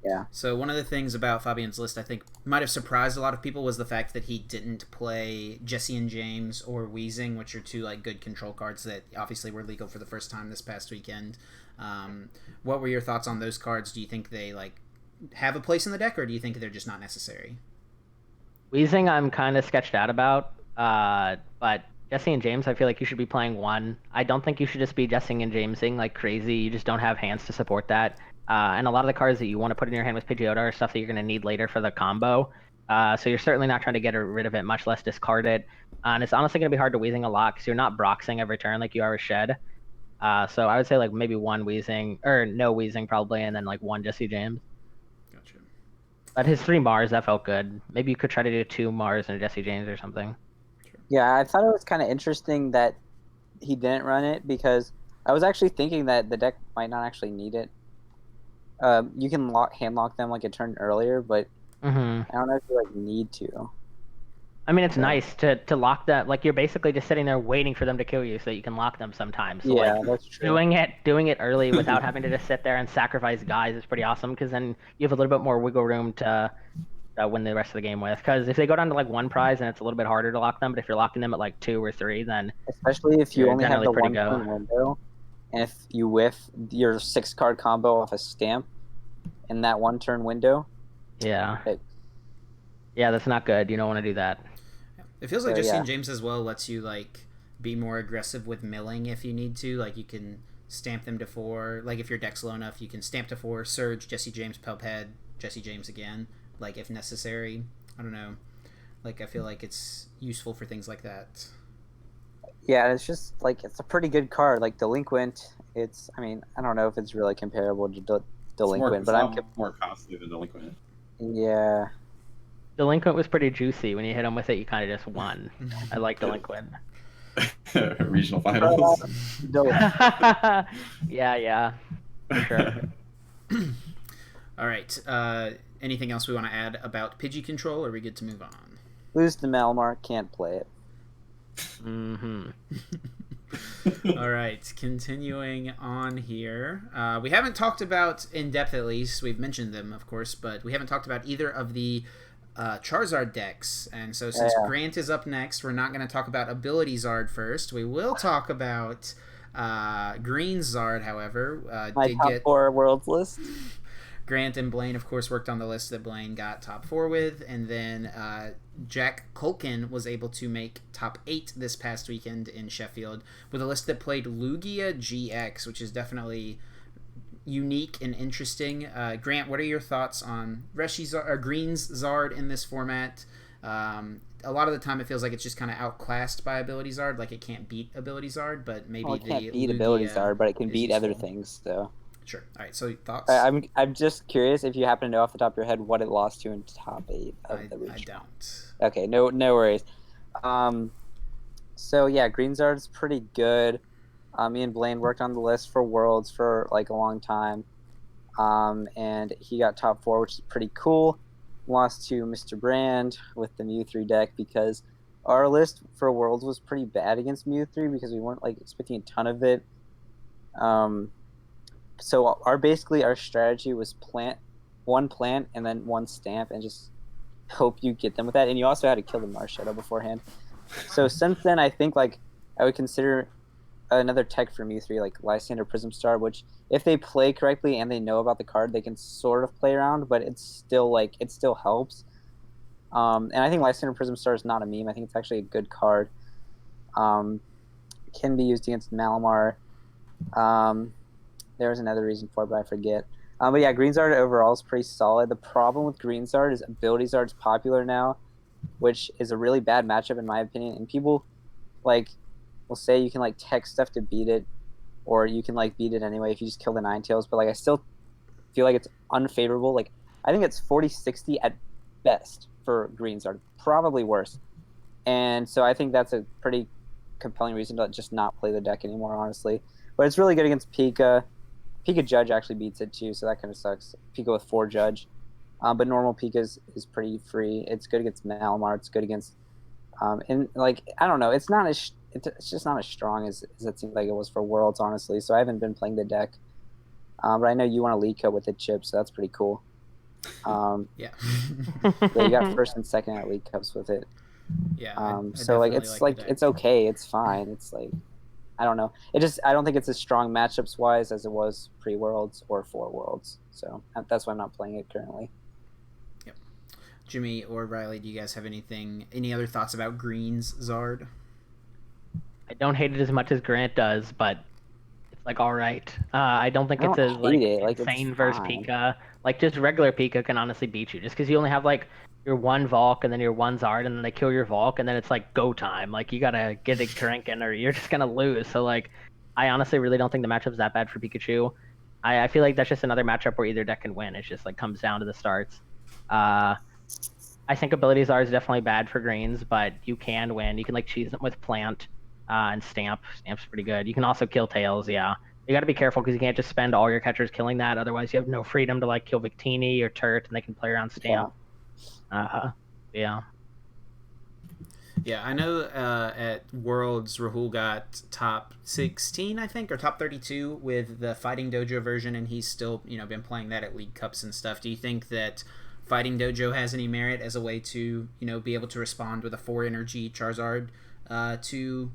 Yeah. So one of the things about Fabian's list I think might have surprised a lot of people was the fact that he didn't play Jesse and James or Weezing, which are two like good control cards that obviously were legal for the first time this past weekend. What were your thoughts on those cards? Do you think they like have a place in the deck, or do you think they're just not necessary? Weezing, I'm kind of sketched out about. But Jesse and James, I feel like you should be playing 1. I don't think you should just be Jesse and Jamesing like crazy. You just don't have hands to support that. And a lot of the cards that you want to put in your hand with Pidgeotto are stuff that you're going to need later for the combo. So you're certainly not trying to get rid of it, much less discard it. And it's honestly going to be hard to Weezing a lot because you're not Broxing every turn like you are with Shed. So I would say like maybe 1 Weezing, or no Weezing probably, and then like 1 Jesse James. Gotcha. But his 3 Mars, that felt good. Maybe you could try to do 2 Mars and a Jesse James or something. Yeah, I thought it was kind of interesting that he didn't run it because I was actually thinking that the deck might not actually need it. You can hand lock them like a turn earlier, but I don't know if you like need to. I mean, it's nice to lock that. Like you're basically just sitting there waiting for them to kill you so that you can lock them sometimes. So Yeah, like that's true. doing it early without having to just sit there and sacrifice guys is pretty awesome because then you have a little bit more wiggle room to win the rest of the game with. Because if they go down to like 1 prize, and it's a little bit harder to lock them. But if you're locking them at like 2 or 3, then especially if you you're only have generally the pretty 1 turn window, and if you whiff your 6 card combo off a stamp in that 1 turn window. Yeah, that's not good. You don't want to do that. It feels like Jesse and James as well lets you like be more aggressive with milling if you need to. Like you can stamp them to 4. Like if your deck's low enough, you can stamp to 4, Surge, Jesse James, Pubhead, Jesse James again. Like if necessary. I don't know. Like I feel like it's useful for things like that. Yeah, it's just like it's a pretty good card. Like Delinquent, I mean, I don't know if it's really comparable to Delinquent, but I'm more costly than Delinquent. Yeah. Delinquent was pretty juicy. When you hit them with it, you kind of just won. I like Delinquent. Regional finals. Yeah, for sure. All right. Anything else we want to add about Pidgey control, or are we good to move on? Lose to Malamar, can't play it. All right, continuing on here. We haven't talked about, in depth at least, we've mentioned them, of course, but we haven't talked about either of the Charizard decks. And so since Grant is up next, we're not going to talk about Ability Zard first. We will talk about Green Zard, however. My top 4 Worlds list. Grant and Blaine, of course, worked on the list that Blaine got top 4 with, and then Jack Culkin was able to make top 8 this past weekend in Sheffield with a list that played Lugia GX, which is definitely unique and interesting. Grant, what are your thoughts on Green's Zard in this format? A lot of the time it feels like it's just kind of outclassed by Ability Zard, like it can't beat Ability Zard, but maybe it can't beat Ability Zard, but it can beat other things, so... Sure. All right. So thoughts? I'm just curious if you happen to know off the top of your head what it lost to in top 8 of the region. I don't. Okay. No worries. So yeah, Greenzard's pretty good. Me and Blaine worked on the list for Worlds for like a long time. And he got top 4, which is pretty cool. Lost to Mr. Brand with the Mew 3 deck because our list for Worlds was pretty bad against Mew 3 because we weren't like expecting a ton of it. So our strategy was plant and then 1 stamp and just hope you get them with that. And you also had to kill the Marshadow beforehand. So since then, I think like I would consider another tech for Mew 3 like Lysander Prism Star, which if they play correctly and they know about the card, they can sort of play around, but it still helps. And I think Lysander Prism Star is not a meme. I think it's actually a good card. Can be used against Malamar. There was another reason for it, but I forget. But yeah, Green Zard overall is pretty solid. The problem with Green Zard is Ability Zard's popular now, which is a really bad matchup in my opinion. And people like will say you can like tech stuff to beat it, or you can like beat it anyway if you just kill the Ninetales. But like I still feel like it's unfavorable. Like I think it's 40-60 at best for Green Zard, probably worse. And so I think that's a pretty compelling reason to just not play the deck anymore, honestly. But it's really good against Pika. Pika Judge actually beats it too, so that kind of sucks. Pika with 4 Judge. But normal Pika is pretty free. It's good against Malamar. It's good against... and like, I don't know. It's just not as strong as it seemed like it was for Worlds, honestly. So I haven't been playing the deck. But I know you want a League Cup with it, Chip, so that's pretty cool. Yeah. You got first and second at League Cups with it. Yeah. So like it's like it's okay, it's fine. It's like I don't know. I don't think it's as strong matchups wise as it was pre-Worlds or for Worlds. So that's why I'm not playing it currently. Yep. Jimmy or Riley, do you guys have any other thoughts about Green's Zard? I don't hate it as much as Grant does, but it's like all right. I don't think it's as like insane versus Pika. Like just regular Pika can honestly beat you, just because you only have like your 1 Valk and then your 1 Zard, and then they kill your Valk, and then it's like go time. Like you gotta get it drinking, or you're just gonna lose. So like, I honestly really don't think the matchup's that bad for Pikachu. I feel like that's just another matchup where either deck can win. It's just like comes down to the starts. I think Ability Zard is definitely bad for Greens, but you can win. You can like cheese them with Plant and Stamp. Stamp's pretty good. You can also kill Tails. Yeah. You got to be careful because you can't just spend all your catchers killing that. Otherwise, you have no freedom to like kill Victini or Turt, and they can play around Stamp. Yeah. Yeah, I know at Worlds, Rahul got top 16, I think, or top 32 with the Fighting Dojo version, and he's still, been playing that at League Cups and stuff. Do you think that Fighting Dojo has any merit as a way to, be able to respond with a 4 energy Charizard to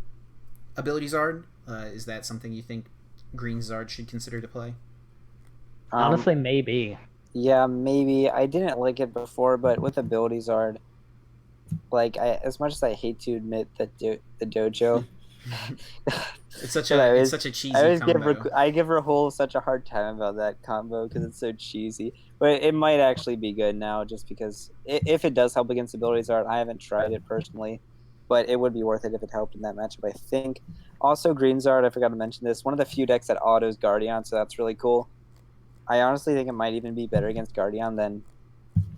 Ability Zard? Is that something you think Green Zard should consider to play? Honestly, maybe. Yeah, maybe. I didn't like it before, but with Ability Zard, like as much as I hate to admit that the dojo, it's such a cheesy combo. I give Rahul such a hard time about that combo because it's so cheesy. But it might actually be good now, just because if it does help against Ability Zard, I haven't tried it personally, but it would be worth it if it helped in that matchup, I think. Also, Green Zard, I forgot to mention this, one of the few decks that autos Guardian, so that's really cool. I honestly think it might even be better against Guardian than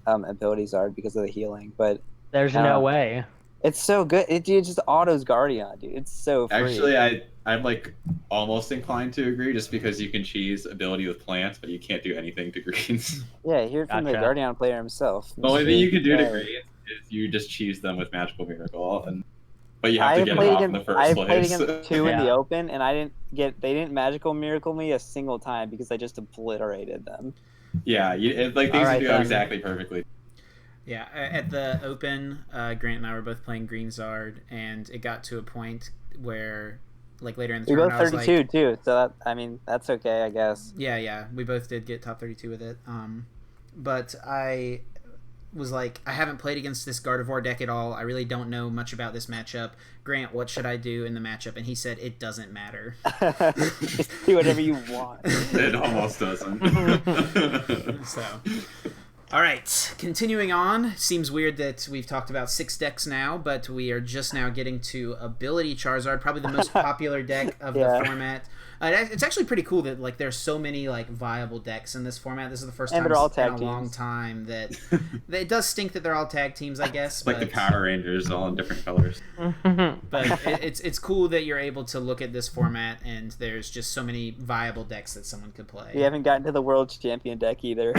Ability Zard because of the healing, but there's no way. It's so good. It just autos Guardian, dude. It's so free. Actually, I'm like almost inclined to agree, just because you can cheese ability with plants, but you can't do anything to greens. Yeah, hear it from the Guardian player himself. The only thing you can do to greens is you just cheese them with Magical Miracle, but you have to get it off in the first place. I played against 2 in the open, and they didn't Magical Miracle me a single time because I just obliterated them. Yeah, things would go exactly perfectly. Yeah, at the Open, Grant and I were both playing Green Zard, and it got to a point where, like later in the tournament, I was 32 too, so that's okay, I guess. Yeah, we both did get top 32 with it. But I was like, I haven't played against this Gardevoir deck at all. I really don't know much about this matchup. Grant, what should I do in the matchup? And he said, it doesn't matter. Just do whatever you want. It almost doesn't. All right, continuing on. Seems weird that we've talked about 6 decks now, but we are just now getting to Ability Charizard, probably the most popular deck of the format. It's actually pretty cool that like there's so many like viable decks in this format. This is the first time in a long time that it does stink that they're all tag teams, I guess. Like the Power Rangers, all in different colors. But it's cool that you're able to look at this format and there's just so many viable decks that someone could play. We haven't gotten to the World Champion deck either.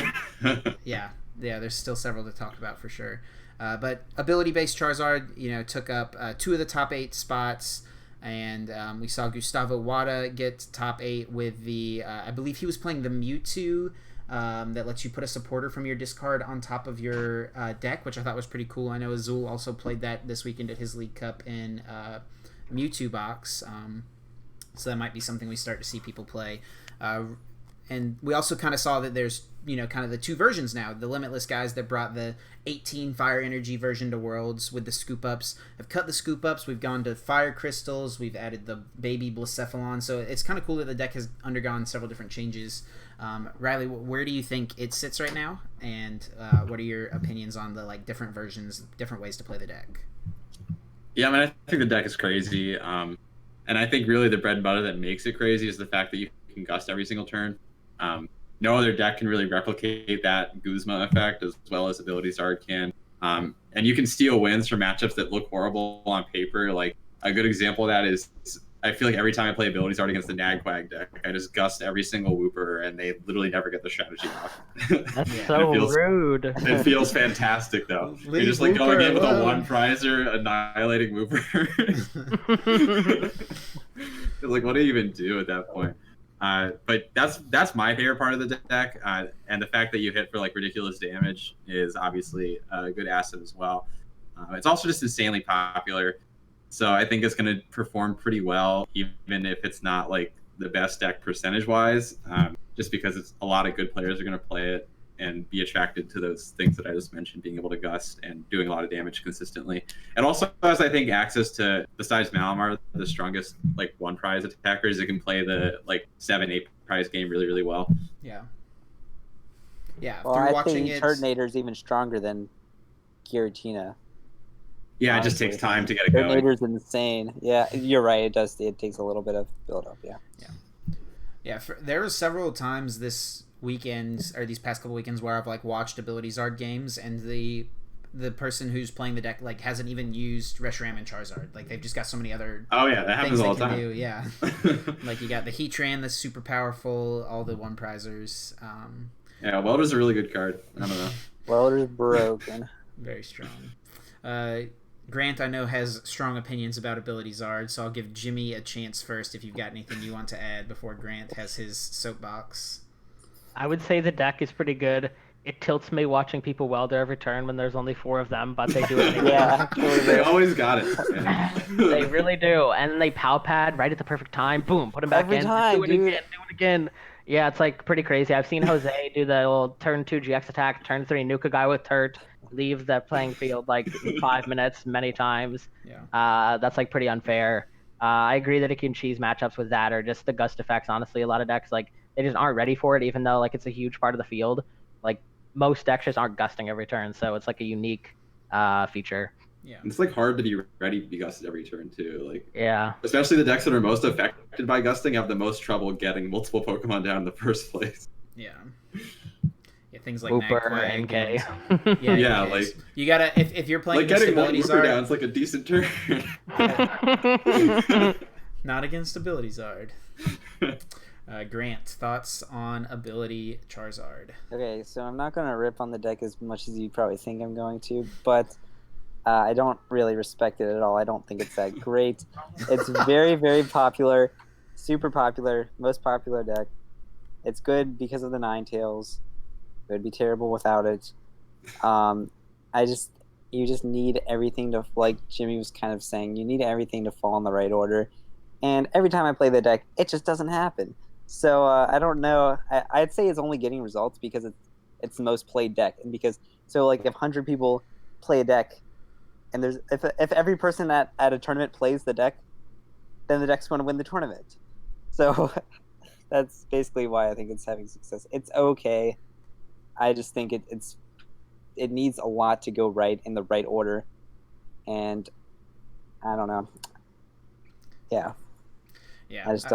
Yeah, there's still several to talk about for sure. But ability-based Charizard, took up 2 of the top 8 spots, and we saw Gustavo Wada get top 8 with the, I believe he was playing the Mewtwo that lets you put a supporter from your discard on top of your deck, which I thought was pretty cool. I know Azul also played that this weekend at his League Cup in Mewtwo box, so that might be something we start to see people play. And we also kind of saw that there's, kind of the 2 versions now. The Limitless guys that brought the 18 Fire Energy version to Worlds with the Scoop Ups have cut the Scoop Ups. We've gone to Fire Crystals. We've added the Baby Blacephalon. So it's kind of cool that the deck has undergone several different changes. Riley, where do you think it sits right now? And what are your opinions on the different versions, different ways to play the deck? Yeah, I mean, I think the deck is crazy. And I think really the bread and butter that makes it crazy is the fact that you can gust every single turn. No other deck can really replicate that Guzma effect as well as Ability Zard can. And you can steal wins from matchups that look horrible on paper. Like a good example of that is I feel like every time I play Ability Zard against the Nagquag deck, I just gust every single Wooper and they literally never get the strategy off. That's so rude. It feels fantastic though. You're just like going in with a 1-prizer, annihilating Wooper. It's like, what do you even do at that point? But that's my favorite part of the deck, and the fact that you hit for ridiculous damage is obviously a good asset as well. It's also just insanely popular, so I think it's going to perform pretty well, even if it's not the best deck percentage wise, just because it's a lot of good players are going to play it and be attracted to those things that I just mentioned, being able to gust and doing a lot of damage consistently. It also has, I think, access to, besides Malamar, the strongest 1-prize attackers that can play the 7-8 prize game really, really well. Yeah. Yeah. Well, I think Turtonator's even stronger than Giratina. Yeah, honestly. It just takes time to get it going. Turtonator's insane. Yeah, you're right. It does. It takes a little bit of build up. Yeah. Yeah. Yeah. There was several times this weekends or these past couple weekends where I've watched Ability Zard games and the person who's playing the deck hasn't even used Reshiram and Charizard. They've just got so many other that happens all the time. Do. Yeah. You got the Heatran that's super powerful, all the 1-prizers. Yeah, Welder's a really good card. I don't know. Welder's broken. Very strong. Grant, I know, has strong opinions about Ability Zard, so I'll give Jimmy a chance first if you've got anything you want to add before Grant has his soapbox. I would say the deck is pretty good. It tilts me watching people welder every turn when there's only 4 of them, but they do it anyway. Yeah, they always got it. They really do. And they pow pad right at the perfect time. Boom, put them back every in. Time, do it again. Yeah, it's pretty crazy. I've seen Jose do the little turn 2 GX attack, turn 3 nuke a guy with Turt, leave the playing field 5 minutes many times. Yeah. That's pretty unfair. I agree that it can cheese matchups with that or just the gust effects. Honestly, a lot of decks they just aren't ready for it, even though it's a huge part of the field. Most decks just aren't gusting every turn, so it's a unique feature. Yeah, it's hard to be ready to be gusted every turn too. Yeah, especially the decks that are most affected by gusting have the most trouble getting multiple Pokemon down in the first place. Yeah. Yeah, things like Wooper, Nagquag, NK. Yeah, you gotta if you're playing getting one Ability Wooper Zard, down is a decent turn. Not against Ability Zard. Grant, thoughts on Ability Charizard? Okay, so I'm not going to rip on the deck as much as you probably think I'm going to, but I don't really respect it at all. I don't think it's that great. It's very, very popular, super popular, most popular deck. It's good because of the Ninetales. It would be terrible without it. You just need everything to, like Jimmy was kind of saying, you need everything to fall in the right order. And every time I play the deck, it just doesn't happen. So I don't know. I'd say it's only getting results because it's the most played deck, and because if 100 people play a deck, and if every person at a tournament plays the deck, then the deck's going to win the tournament. So that's basically why I think it's having success. It's okay. I just think it's it needs a lot to go right in the right order, and I don't know. Yeah, Yeah, I just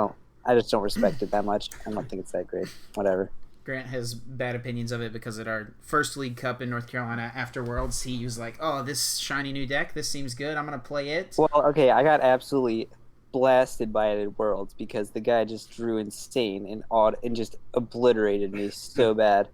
don't respect it that much. I don't think it's that great. Whatever. Grant has bad opinions of it because at our first League Cup in North Carolina after Worlds, he was like, "Oh, this shiny new deck, this seems good. I'm gonna play it." Well, okay, I got absolutely blasted by it at Worlds because the guy just drew insane and odd and just obliterated me so bad.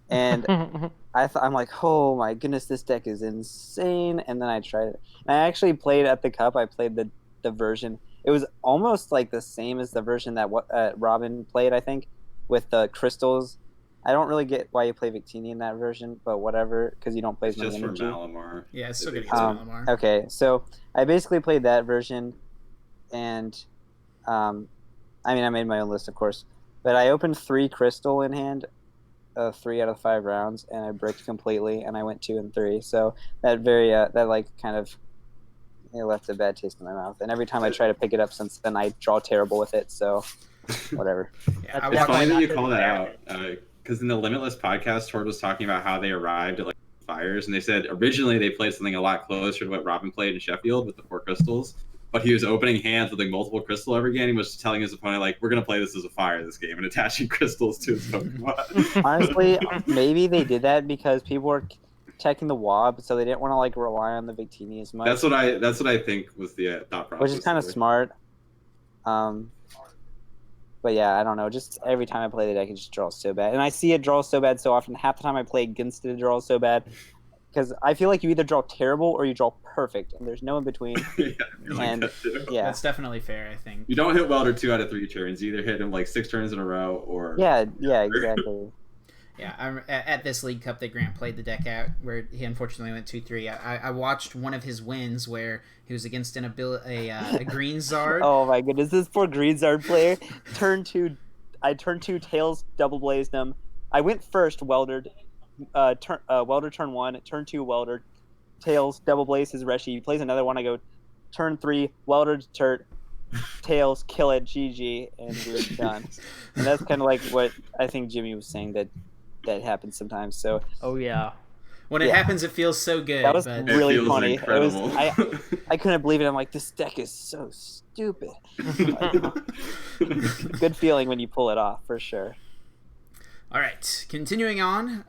And I'm like, oh my goodness, this deck is insane. And then I tried it. And I actually played at the Cup. I played the version. It was almost like the same as the version that Robin played, I think, with the crystals. I don't really get why you play Victini in that version, but whatever, because you don't play It's as many just for energy. Malamar. Yeah, it's still good against Malamar. Okay, so I basically played that version, and I mean, I made my own list, of course, but I opened 3 crystal in hand, 3 out of 5 rounds, and I bricked completely, and I went 2 and 3. So that that like kind of left a bad taste in my mouth. And every time I try to pick it up since then, I draw terrible with it. So whatever. Yeah, It's funny that you call that out, because in the Limitless podcast, Tord was talking about how they arrived at like fires, and they said originally they played something a lot closer to what Robin played in Sheffield with the 4 crystals. But he was opening hands with like multiple crystal every game. He was telling his opponent like, "We're gonna play this as a fire this game," and attaching crystals to his Pokemon. Honestly, maybe they did that because people were checking the WOB, so they didn't want to like rely on the Victini as much. That's what I think was the thought process. Which is kind of smart. But yeah, I don't know. Just every time I play the deck, it just draws so bad, and I see it draw so bad so often. Half the time I play against it, it draws so bad. Because I feel like you either draw terrible or you draw perfect, and there's no in between. Yeah, that's definitely fair. I think you don't hit Welder 2 out of 3 turns. You either hit him like 6 turns in a row, or yeah, exactly. Yeah, I'm at this League Cup that Grant played the deck out, where he unfortunately went 2-3. I watched one of his wins where he was against a Green Zard. Oh my goodness, this poor Green Zard player. I turned 2 Tails, double blazed him. I went first, Weldered. Welder turn 1, turn 2 Welder, Tails, double blaze his Richey. He plays another one. I go turn 3, Welder Turt, Tails, kill it, GG, and we're done. And that's kind of like what I think Jimmy was saying that happens sometimes. So oh yeah, when it happens, it feels so good. That was really funny. Incredible. I couldn't believe it. I'm like, this deck is so stupid. Good feeling when you pull it off, for sure. All right, continuing on,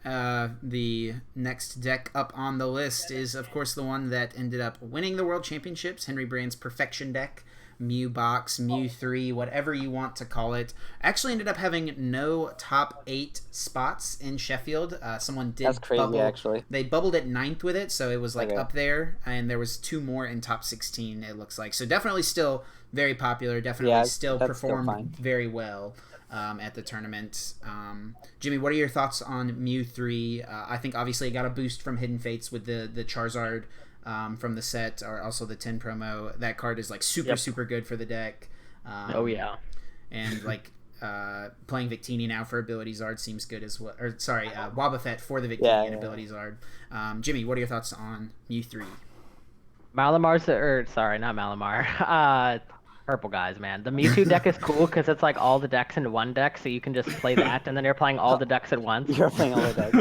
the next deck up on the list is, of course, the one that ended up winning the World Championships, Henry Brand's Perfection deck, Mew Box, Mew 3, whatever you want to call it. Actually ended up having no top 8 spots in Sheffield. Someone did That's crazy, bubble. Actually. They bubbled at 9th with it, so it was like up there, and there was 2 more in top 16, it looks like. So definitely still very popular, definitely still performed very well. At the tournament. Jimmy, what are your thoughts on Mew 3? I think obviously it got a boost from Hidden Fates with the Charizard from the set, or also the 10 promo. That card is like super good for the deck. Oh yeah. And like playing Victini now for Ability Zard seems good as well. Or sorry, Wobbuffet for the Victini and Ability Zard. Jimmy, what are your thoughts on Mew 3? Sorry, not Malamar. Purple guys, man. The Mewtwo deck is cool because it's like all the decks in one deck, so you can just play that, and then you're playing all the decks at once. You're playing all the decks.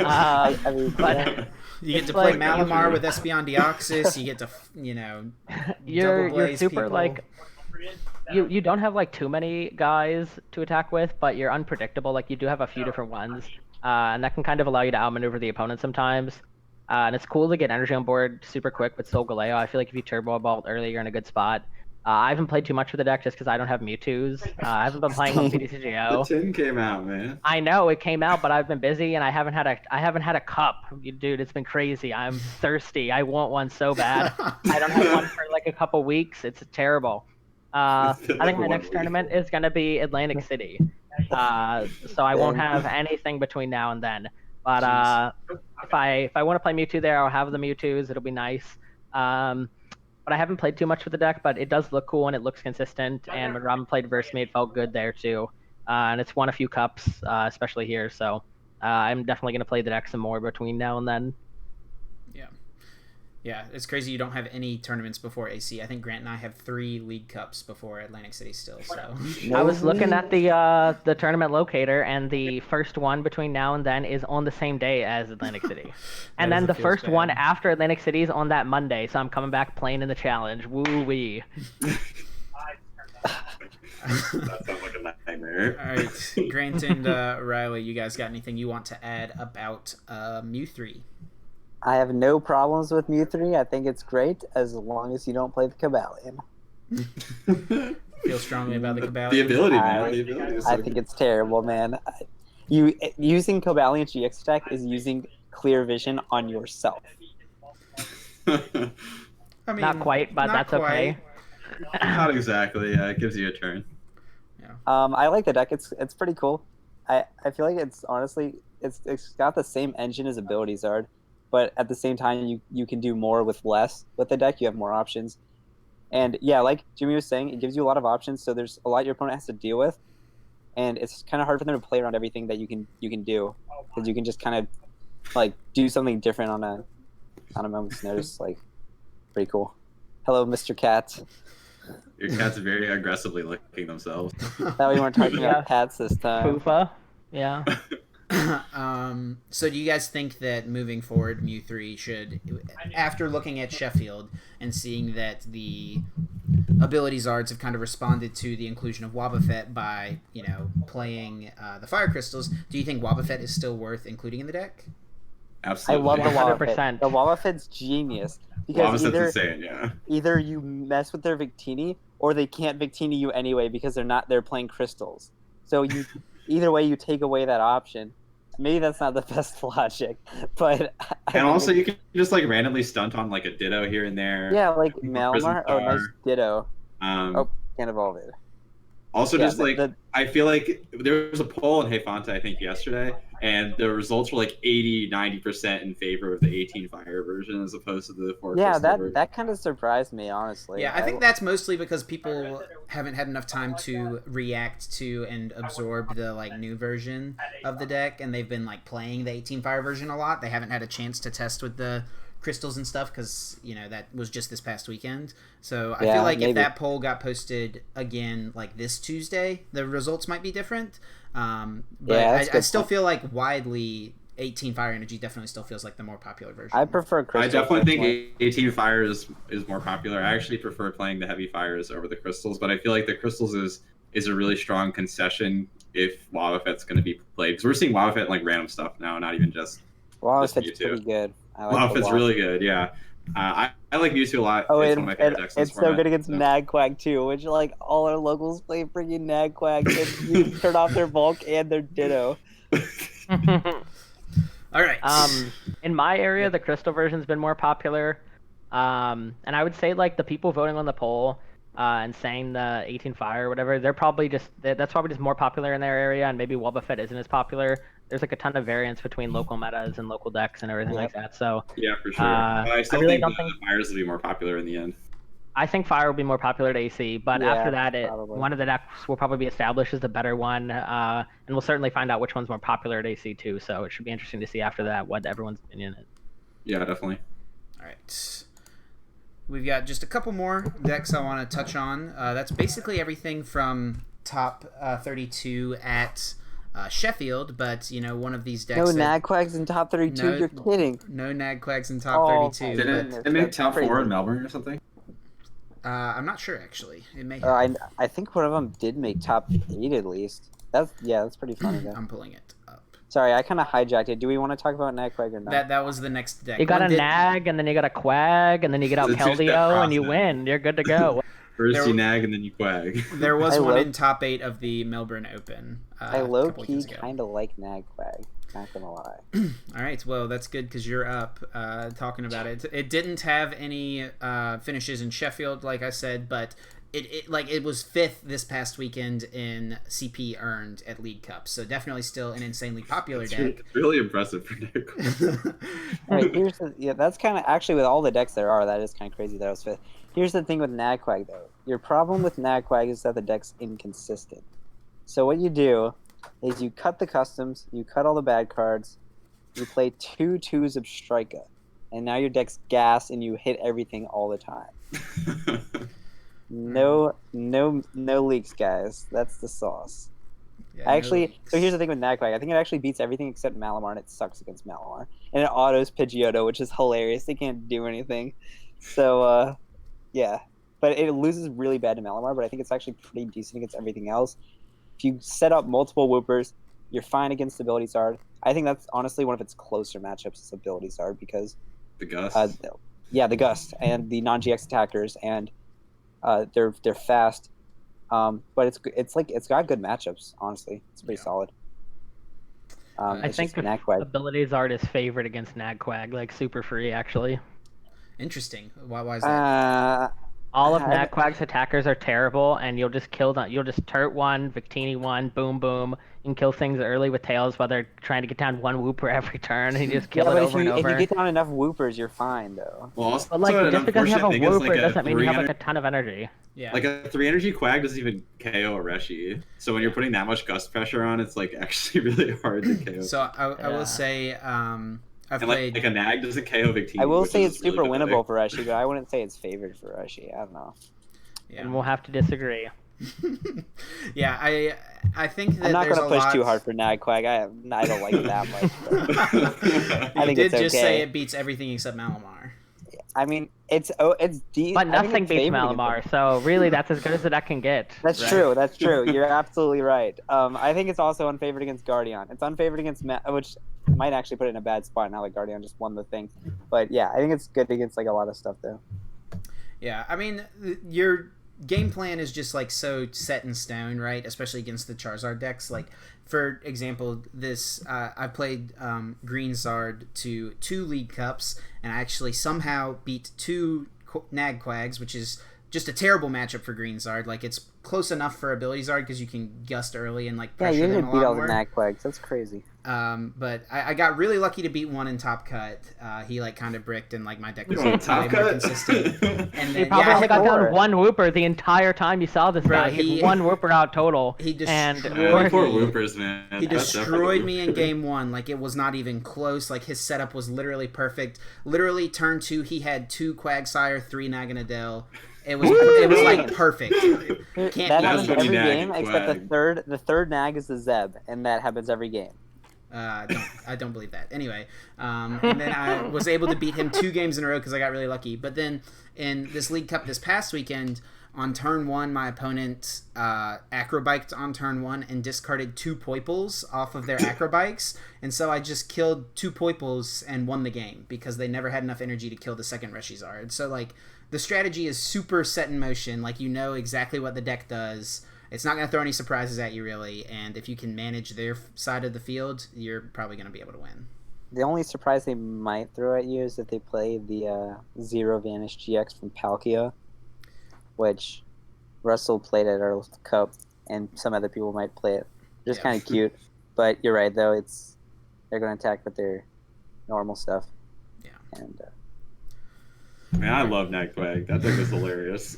I mean, but you get to play Malamar with Espeon Deoxys. You get to, you're super people. Like you don't have like too many guys to attack with, but you're unpredictable. Like you do have a few different ones, and that can kind of allow you to outmaneuver the opponent sometimes. And it's cool to get energy on board super quick with Solgaleo. I feel like if you Turbo Evolve early, you're in a good spot. I haven't played too much with the deck just because I don't have Mewtwo's. I haven't been playing on CDCGO. The tin came out, man. I know it came out, but I've been busy and I haven't had a cup. Dude, it's been crazy. I'm thirsty. I want one so bad. I don't have one for like a couple weeks. It's terrible. I think my next tournament is gonna be Atlantic City. So I won't have anything between now and then. But if I want to play Mewtwo there, I'll have the Mewtwo's. It'll be nice. But I haven't played too much with the deck, but it does look cool and it looks consistent. And when Robin played versus me, it felt good there too. And it's won a few cups, especially here. So I'm definitely going to play the deck some more between now and then. Yeah. Yeah, it's crazy you don't have any tournaments before AC. I think Grant and I have 3 League Cups before Atlantic City still. So I was looking at the tournament locator, and the first one between now and then is on the same day as Atlantic City, and then the first one after Atlantic City is on that Monday. So I'm coming back playing in the challenge. Woo wee! That sounds like a nightmare. All right, Grant and Riley, you guys got anything you want to add about Mew 3? I have no problems with Mew 3. I think it's great as long as you don't play the Cobalion. Feel strongly about the Cobalion? The ability, man. The ability is so I think it's terrible, man. Using Cobalion GX attack is using Clear Vision on yourself. I mean, Not quite, but that's okay. Not exactly. Yeah, it gives you a turn. Yeah. I like the deck. It's pretty cool. I feel like it's honestly it's got the same engine as Ability Zard, but at the same time you can do more with less with the deck. You have more options, and yeah, like Jimmy was saying, it gives you a lot of options. So there's a lot your opponent has to deal with, and it's kind of hard for them to play around everything that you can do, because you can just kind of like do something different on a moment's notice. Like, pretty cool. Hello, Mr. Cat. Your cat's very aggressively licking themselves. Thought we weren't talking about cats this time. Poofa. Yeah. So do you guys think that moving forward, Mew 3 should, after looking at Sheffield and seeing that the ability Zards have kind of responded to the inclusion of Wobbuffet by, playing the Fire Crystals, do you think Wobbuffet is still worth including in the deck? Absolutely. I love the 100%. Wobbuffet. The Wobbuffet's genius. Because Wobbuffet's insane, yeah. Either you mess with their Victini, or they can't Victini you anyway because they're playing crystals. So either way you take away that option. Maybe that's not the best logic, but and also you can just like randomly stunt on like a Ditto here and there. Yeah, like Malamar. Oh, nice Ditto. Can't evolve it. Also, yeah, just I feel like there was a poll in Hayfonte, I think, yesterday, and the results were like 80-90% in favor of the 18 Fire version as opposed to the 4 Yeah, version. that kind of surprised me, honestly. Yeah, I think that's mostly because people haven't had enough time to react to and absorb the new version of the deck, and they've been playing the 18 Fire version a lot. They haven't had a chance to test with the crystals and stuff because that was just this past weekend. So I feel like if that poll got posted again this Tuesday, the results might be different. But I still feel like widely 18 Fire Energy definitely still feels like the more popular version. I prefer crystals. I definitely think 18 Fire is more popular. I actually prefer playing the heavy fires over the crystals, but I feel like the crystals is a really strong concession if Wobbuffet's going to be played, because we're seeing Wobbuffet in random stuff now, not even just Wobbuffet's pretty good. Wobbuffet's really good, yeah. I like Mewtwo a lot. Oh, it's one of my favorite decks. It's so good against Nagquag too, which all our locals play freaking Nagquag, and you turn off their bulk and their Ditto. All right. In my area, the crystal version's been more popular, and I would say the people voting on the poll and saying the 18 Fire or whatever, that's probably just more popular in their area, and maybe Wobbuffet isn't as popular. There's a ton of variance between local metas and local decks and everything like that. So yeah, for sure. I still think Fires will be more popular in the end. I think Fire will be more popular at AC, but after that, one of the decks will probably be established as the better one, and we'll certainly find out which one's more popular at AC too. So it should be interesting to see after that what everyone's opinion is. Yeah, definitely. All right. We've got just a couple more decks I want to touch on. That's basically everything from top 32 at Sheffield, but one of these decks. No Nagquags in top 32. You're kidding. No Nagquags in top 32. Did it make top 4 in Melbourne or something? I'm not sure actually. It may have. I think one of them did make top 8 at least. That's pretty funny though. I'm pulling it up. Sorry, I kind of hijacked it. Do we want to talk about Nagquag or not? That was the next deck. You got a Nag, and then you got a Quag, and then you get out Keldeo, and you win. You're good to go. First you Nag, and then you Quag. There was one in top 8 of the Melbourne Open. I low-key kind of like Nagquag. Not gonna lie. All right, well that's good because you're up talking about it. It didn't have any finishes in Sheffield, like I said, but it was 5th this past weekend in CP earned at League Cups, so definitely still an insanely popular deck. It's really impressive for Nick. Right, that's kind of actually with all the decks there are. That is kind of crazy that I was 5th. Here's the thing with Nagquag though. Your problem with Nagquag is that the deck's inconsistent. So what you do is you cut the customs, you cut all the bad cards, you play 2 2s of Strika. and now your deck's gas, and you hit everything all the time. No leaks, guys. That's the sauce. Yeah, So here's the thing with Nagquag. I think it actually beats everything except Malamar, and it sucks against Malamar. And it autos Pidgeotto, which is hilarious. They can't do anything. So, yeah. But it loses really bad to Malamar, but I think it's actually pretty decent against everything else. If you set up multiple Whoopers, you're fine against Ability Zard. I think that's honestly one of its closer matchups is Ability Zard because... The Gust? The Gust and the non-GX attackers, and they're fast. But it's got good matchups. Honestly, it's pretty solid. I think Ability Zard is favored against Nagquag, like super free actually. Interesting. Why is that? All of Nagquag's attackers are terrible, and you'll just kill them. You'll just turret one, Victini one, boom boom, and kill things early with Tails while they're trying to get down one Whooper every turn, and you just kill it over and over. If you get down enough Whoopers, you're fine though. Well, also, but just because you have a Whooper doesn't mean you have like a ton of energy. Yeah. Like a 3 energy Quag doesn't even KO a Richey. So when you're putting that much gust pressure on, it's like actually really hard to KO. So I will say, I've played like a Nag doesn't KO Victini. I will say it's super winnable for Richey, but I wouldn't say it's favored for Richey. I don't know. Yeah. And we'll have to disagree. Yeah, I think that I'm not going to push too hard for Nagquag. I don't like it that much. I think did just say it beats everything except Malamar. I mean, it's deep. But nothing beats Malamar, so really that's as good as the deck can get. That's true. That's true. You're absolutely right. I think it's also unfavored against Guardian. It's unfavored against which might actually put it in a bad spot now that Guardian just won the thing. But yeah, I think it's good against like a lot of stuff though. Yeah, I mean, your game plan is just like so set in stone, right? Especially against the Charizard decks. Like, for example, this I played Green Zard to 2 League Cups, and I actually somehow beat 2 Nagquags, which is just a terrible matchup for Green Zard. Like, it's close enough for Ability Zard because you can gust early and like pressure them a lot more. Yeah, you didn't beat all the Nagquags. That's crazy. But I got really lucky to beat one in Top Cut. He like kind of bricked, and like my deck was way Top more Cut? consistent. And he probably only got down 1 Whooper the entire time you saw this guy. He had 1 Whooper out total. He destroyed poor Whoopers, man. He destroyed me in game 1. Like, it was not even close. Like, his setup was literally perfect. Literally, turn 2, he had 2 Quagsire, 3 Naganadel. It was like perfect. That happens every game except the third Nag is the Zeb, and that happens every game. I don't believe that. Anyway, and then I was able to beat him 2 games in a row because I got really lucky. But then in this League Cup this past weekend, on turn 1, my opponent acrobiked on turn 1 and discarded 2 Poiples off of their acrobikes, and so I just killed 2 Poiples and won the game because they never had enough energy to kill the second Reshizard. So like, the strategy is super set in motion. Like, you know exactly what the deck does. It's not going to throw any surprises at you, really. And if you can manage their side of the field, you're probably going to be able to win. The only surprise they might throw at you is if they play the Zero Vanish GX from Palkia, which Russell played at our Cup, and some other people might play it. Just kind of cute. But you're right, though. They're going to attack with their normal stuff. Yeah. And man, I love Nagquag. That deck is hilarious.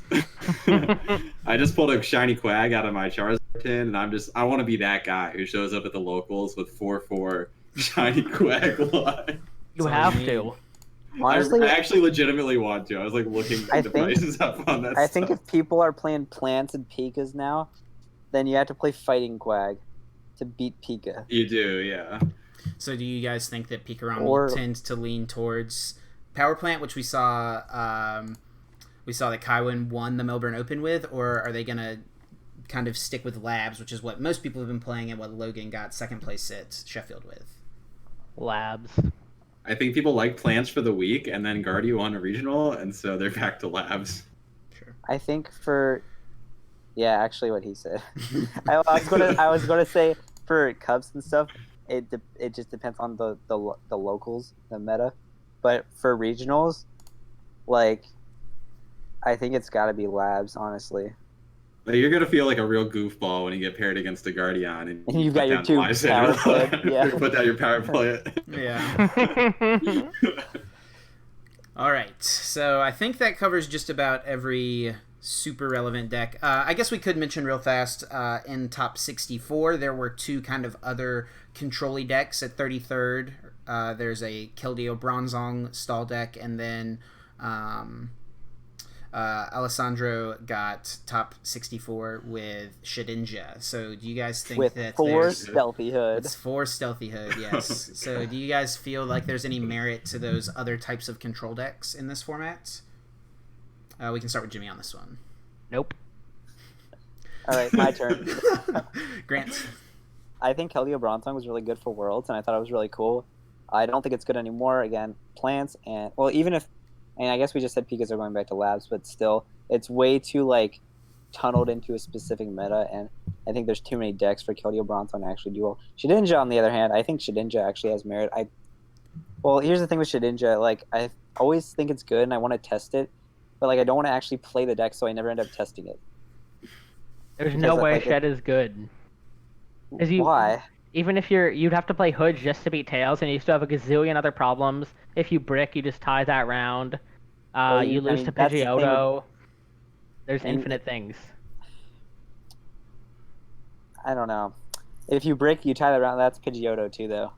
I just pulled a shiny Quag out of my Charizard tin, and I want to be that guy who shows up at the locals with 4/4 shiny Quag line. You have to. Honestly, I actually legitimately want to. I was like looking the prices up on that. I think if people are playing Plants and Pikas now, then you have to play Fighting Quag to beat Pika. You do, yeah. So do you guys think that Pikarom will tend to lean towards Power Plant, which we saw that Kywin won the Melbourne Open with, or are they going to kind of stick with Labs, which is what most people have been playing and what Logan got second place at Sheffield with? Labs. I think people like Plants for the week, and then Guardy won a regional, and so they're back to Labs. Sure. I think actually what he said. I was gonna say for Cubs and stuff, it just depends on the locals, the meta. But for regionals, like, I think it's got to be Labs, honestly. Like, you're gonna feel like a real goofball when you get paired against a Guardian, and you've got your 2 power plant. Yeah. You put down your power plant. Yeah. All right. So I think that covers just about every super relevant deck. I guess we could mention real fast, in top 64, there were 2 kind of other control-y decks at 33rd there's a Keldeo Bronzong stall deck, and then Alessandro got top 64 with Shedinja. So do you guys think With that 4 Stealthy Hood. It's 4 Stealthy Hood, yes. So do you guys feel like there's any merit to those other types of control decks in this format? We can start with Jimmy on this one. Nope. All right, my turn. Grant. I think Keldeo Bronzong was really good for Worlds, and I thought it was really cool. I don't think it's good anymore. Again, plants and even if, and I guess we just said Pikas are going back to labs, but still, it's way too tunneled into a specific meta, and I think there's too many decks for Keldeo Bronzong to actually do well. Shedinja, on the other hand, I think Shedinja actually has merit. Here's the thing with Shedinja, I always think it's good and I want to test it, but I don't want to actually play the deck, so I never end up testing it. There's no way Shed is good. Why? Even if you'd have to play Hood just to beat Tails, and you still have a gazillion other problems. If you brick, you just tie that round. You lose to Pidgeotto. There's infinite things. I don't know. If you brick, you tie that round. That's Pidgeotto too, though.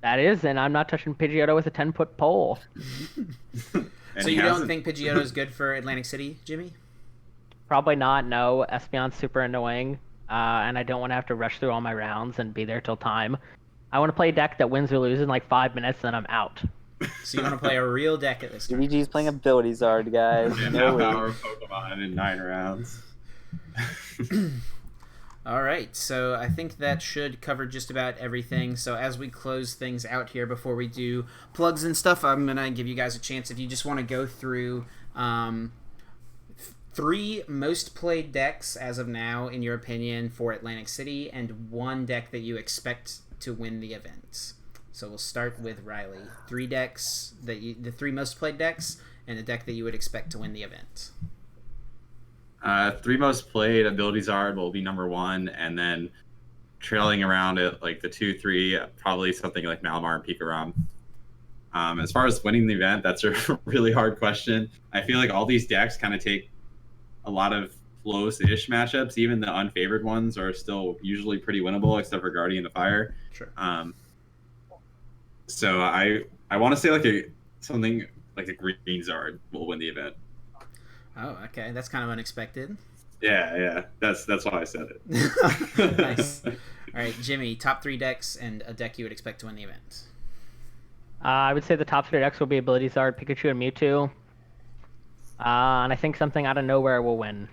That is, and I'm not touching Pidgeotto with a 10-foot pole. So you don't think Pidgeotto is good for Atlantic City, Jimmy? Probably not, no. Espeon's super annoying, and I don't want to have to rush through all my rounds and be there till time. I want to play a deck that wins or loses in 5 minutes, then I'm out. So you want to play a real deck at this time? Luigi's playing Ability Zard, guys. Yeah, no power Pokemon in 9 rounds. All right, so I think that should cover just about everything. So as we close things out here, before we do plugs and stuff, I'm going to give you guys a chance if you just want to go through 3 most played decks as of now, in your opinion, for Atlantic City, and 1 deck that you expect to win the event. So we'll start with Riley. 3 decks, the 3 most played decks, and a deck that you would expect to win the event. 3 most played Ability Zard will be number 1, and then trailing around it, the 2, 3, probably something like Malamar and Pikarom. As far as winning the event, that's a really hard question. I feel like all these decks kind of take a lot of close-ish matchups. Even the unfavored ones are still usually pretty winnable, except for Guardian of Fire. Sure. So I want to say something like a Green Zard will win the event. Oh, okay. That's kind of unexpected. Yeah. That's why I said it. Nice. All right, Jimmy, top 3 decks and a deck you would expect to win the event. I would say the top 3 decks will be Ability Zard, Pikachu, and Mewtwo. And I think something out of nowhere will win.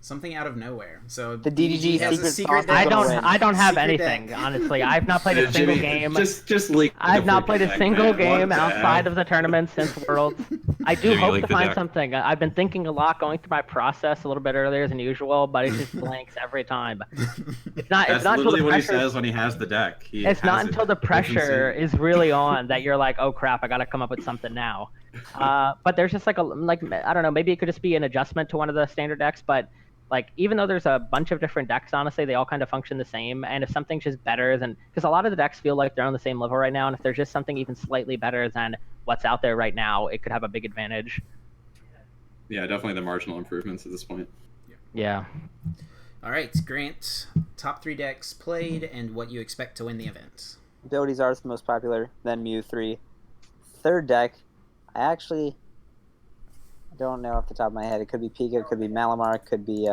Something out of nowhere. So the DDG has a secret deck. I don't have Secret anything, deck. honestly. I've not played a single game. Just leak. I've not played a single game outside of the tournament since Worlds. I do hope to find something. I've been thinking a lot, going through my process a little bit earlier than usual, but it just blanks every time. It's not literally until what he says when he has the deck. It's not until the pressure is really on that you're like, oh crap, I gotta come up with something now. But there's just I don't know, maybe it could just be an adjustment to one of the standard decks, but even though there's a bunch of different decks, honestly, they all kind of function the same. And if something's just better than, because a lot of the decks feel like they're on the same level right now, and if there's just something even slightly better than what's out there right now, it could have a big advantage. Yeah, definitely the marginal improvements at this point. Yeah. All right, Grant, top 3 decks played and what you expect to win the event. Ability Zard is the most popular, then Mew 3. Third deck, I actually don't know off the top of my head. It could be Pika, it could be Malamar, it could be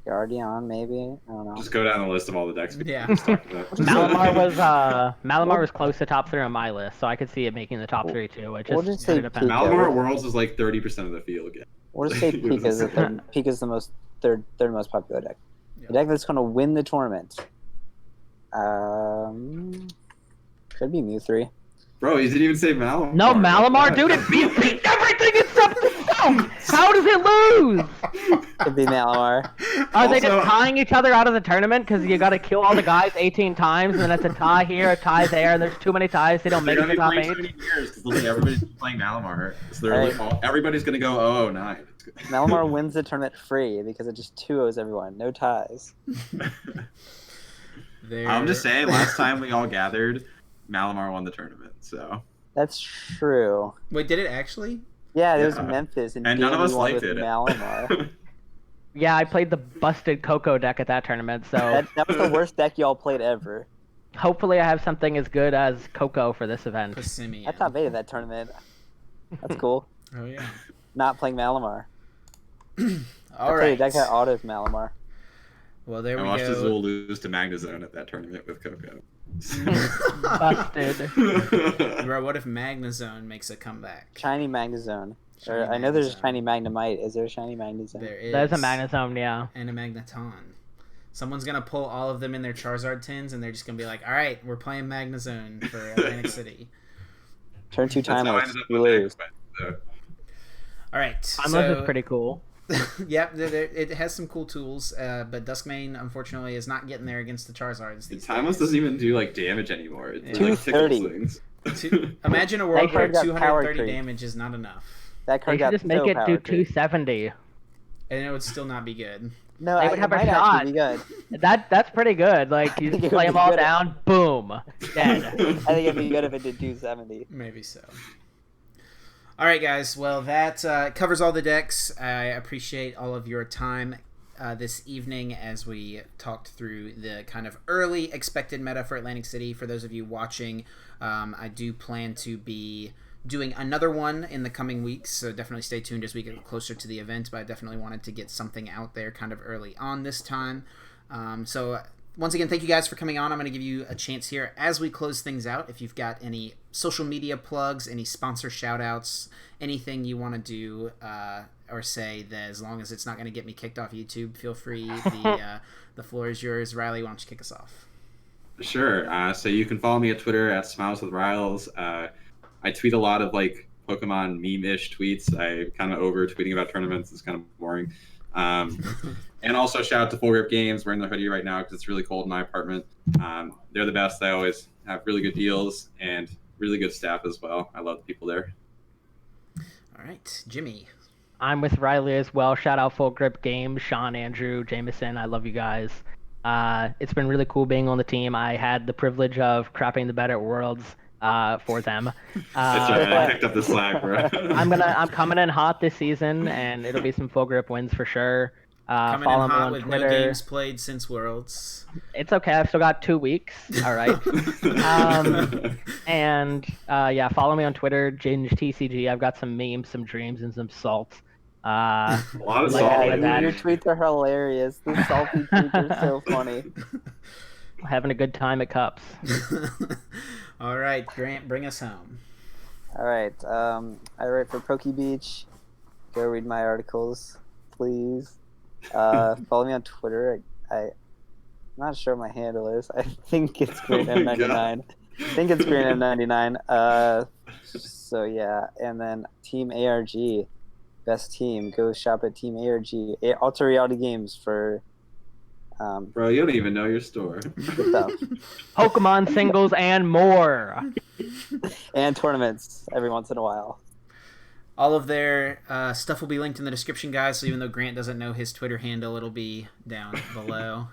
Guardian, maybe. I don't know. Just go down the list of all the decks. Yeah. Malamar was close to top 3 on my list, so I could see it making the top 3 too. It just say depends. Malamar at Worlds is 30% of the field again. We'll just say Pika's the third. Pika's the third most popular deck. Yep. The deck that's going to win the tournament. Could be Mew 3. Bro, you didn't even say Malamar. No, Malamar, dude, it beat everything except itself! How does it lose? Could be Malamar. Are they just tying each other out of the tournament because you got to kill all the guys 18 times and then it's a tie here, a tie there, and there's too many ties, they don't make it to the top 8? Because everybody's playing Malamar. So everybody's going to go 0-9. Malamar wins the tournament free because it just 2-0s everyone. No ties. I'm just saying, last time we all gathered, Malamar won the tournament, so. That's true. Wait, did it actually? Yeah, it was Memphis, and none of us liked it. Malamar. Yeah, I played the busted Coco deck at that tournament, so... That was the worst deck y'all played ever. Hopefully, I have something as good as Coco for this event. Passimian. I top 8 of that tournament. That's cool. Oh yeah. Not playing Malamar. All I played right. a deck that autos Malamar. Well, there I we watched go. Azul lose to Magnezone at that tournament with Coco. Busted. Bro, what if Magnezone makes a comeback? Shiny Magnezone. Shiny I know there's a Magnezone. shiny Magnemite. Is there a shiny Magnezone? There is. There's a Magnezone, yeah. And a Magneton. Someone's gonna pull all of them in their Charizard tins, and they're just gonna be like, "All right, we're playing Magnezone for Atlantic City." Turn 2 That's how I timeless. ended up You with lose. X, but, All right. Timeless is pretty cool. Yep, it has some cool tools, but Duskmane unfortunately is not getting there against the Charizards. These Timeless days. doesn't even do like damage anymore. It Yeah. like tickles 230. things. Imagine a world That where card got power 230 creep. damage is not enough, That They card should got just make so it do power creep. 270. and it would still not be good. No, They would it have a might shot. actually be good. That's pretty good. Like, you think just it would play be them all good. down, boom, dead. I think it'd be good if it did 270. Maybe so. All right, guys. Well, that covers all the decks. I appreciate all of your time this evening as we talked through the kind of early expected meta for Atlantic City. For those of you watching, I do plan to be doing another one in the coming weeks, so definitely stay tuned as we get closer to the event, but I definitely wanted to get something out there kind of early on this time. So once again, thank you guys for coming on. I'm going to give you a chance here as we close things out. If you've got any social media plugs, any sponsor shout outs, anything you want to do or say, that as long as it's not going to get me kicked off YouTube, feel free. The floor is yours. Riley, why don't you kick us off? Sure. So you can follow me at Twitter at Smiles with Riles. I tweet a lot of like Pokemon meme-ish tweets. I'm kind of over tweeting about tournaments. It's kind of boring. And also shout out to Full Grip Games. Wearing the hoodie right now because it's really cold in my apartment. They're the best. I always have really good deals and really good staff as well. I love the people there. All right, Jimmy. I'm with Riley as well. Shout out Full Grip Games, Sean, Andrew, Jameson. I love you guys. It's been really cool being on the team. I had the privilege of crapping the bed at Worlds for them. That's right. I picked up the slack, bro. I'm coming in hot this season, and it'll be some Full Grip wins for sure. Coming Follow in me hot on with Twitter. no games played since Worlds. It's okay. I've still got 2 weeks. All right. And yeah, follow me on Twitter, GingeTCG. I've got some memes, some dreams, and some salt. A lot of Like salt any Yeah, of lately. that. your tweets are hilarious. The salty tweets are so funny. Having a good time at Cups. All right, Grant, bring us home. All right. I write for Poke Beach. Go read my articles, please. Follow me on Twitter. I'm not sure what my handle is. I think it's GreenM99. I think it's GreenM99. So yeah, and then Team ARG, best team. Go shop at Team ARG. Alter Reality Games for Bro, you don't even know your store. good stuff. Pokemon singles and more. And tournaments every once in a while. All of their stuff will be linked in the description, guys, so even though Grant doesn't know his Twitter handle, it'll be down below.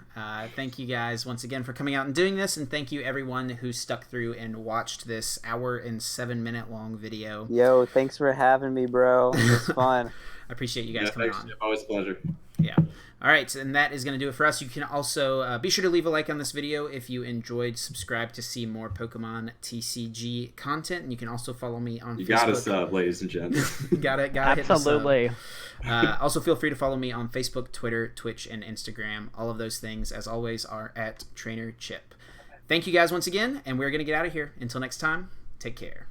Thank you guys once again for coming out and doing this, and thank you everyone who stuck through and watched this 1 and 7 minute long video. Yo, thanks for having me, bro. It was fun. I appreciate you guys coming on. Always a pleasure. Yeah. All right, and that is going to do it for us. You can also be sure to leave a like on this video if you enjoyed. Subscribe to see more Pokemon TCG content, and you can also follow me on You Facebook. got us up, ladies and gents. Got it. Hit the sub. Absolutely. Also, feel free to follow me on Facebook, Twitter, Twitch, and Instagram. All of those things, as always, are at Trainer Chip. Thank you guys once again, and we're going to get out of here. Until next time, take care.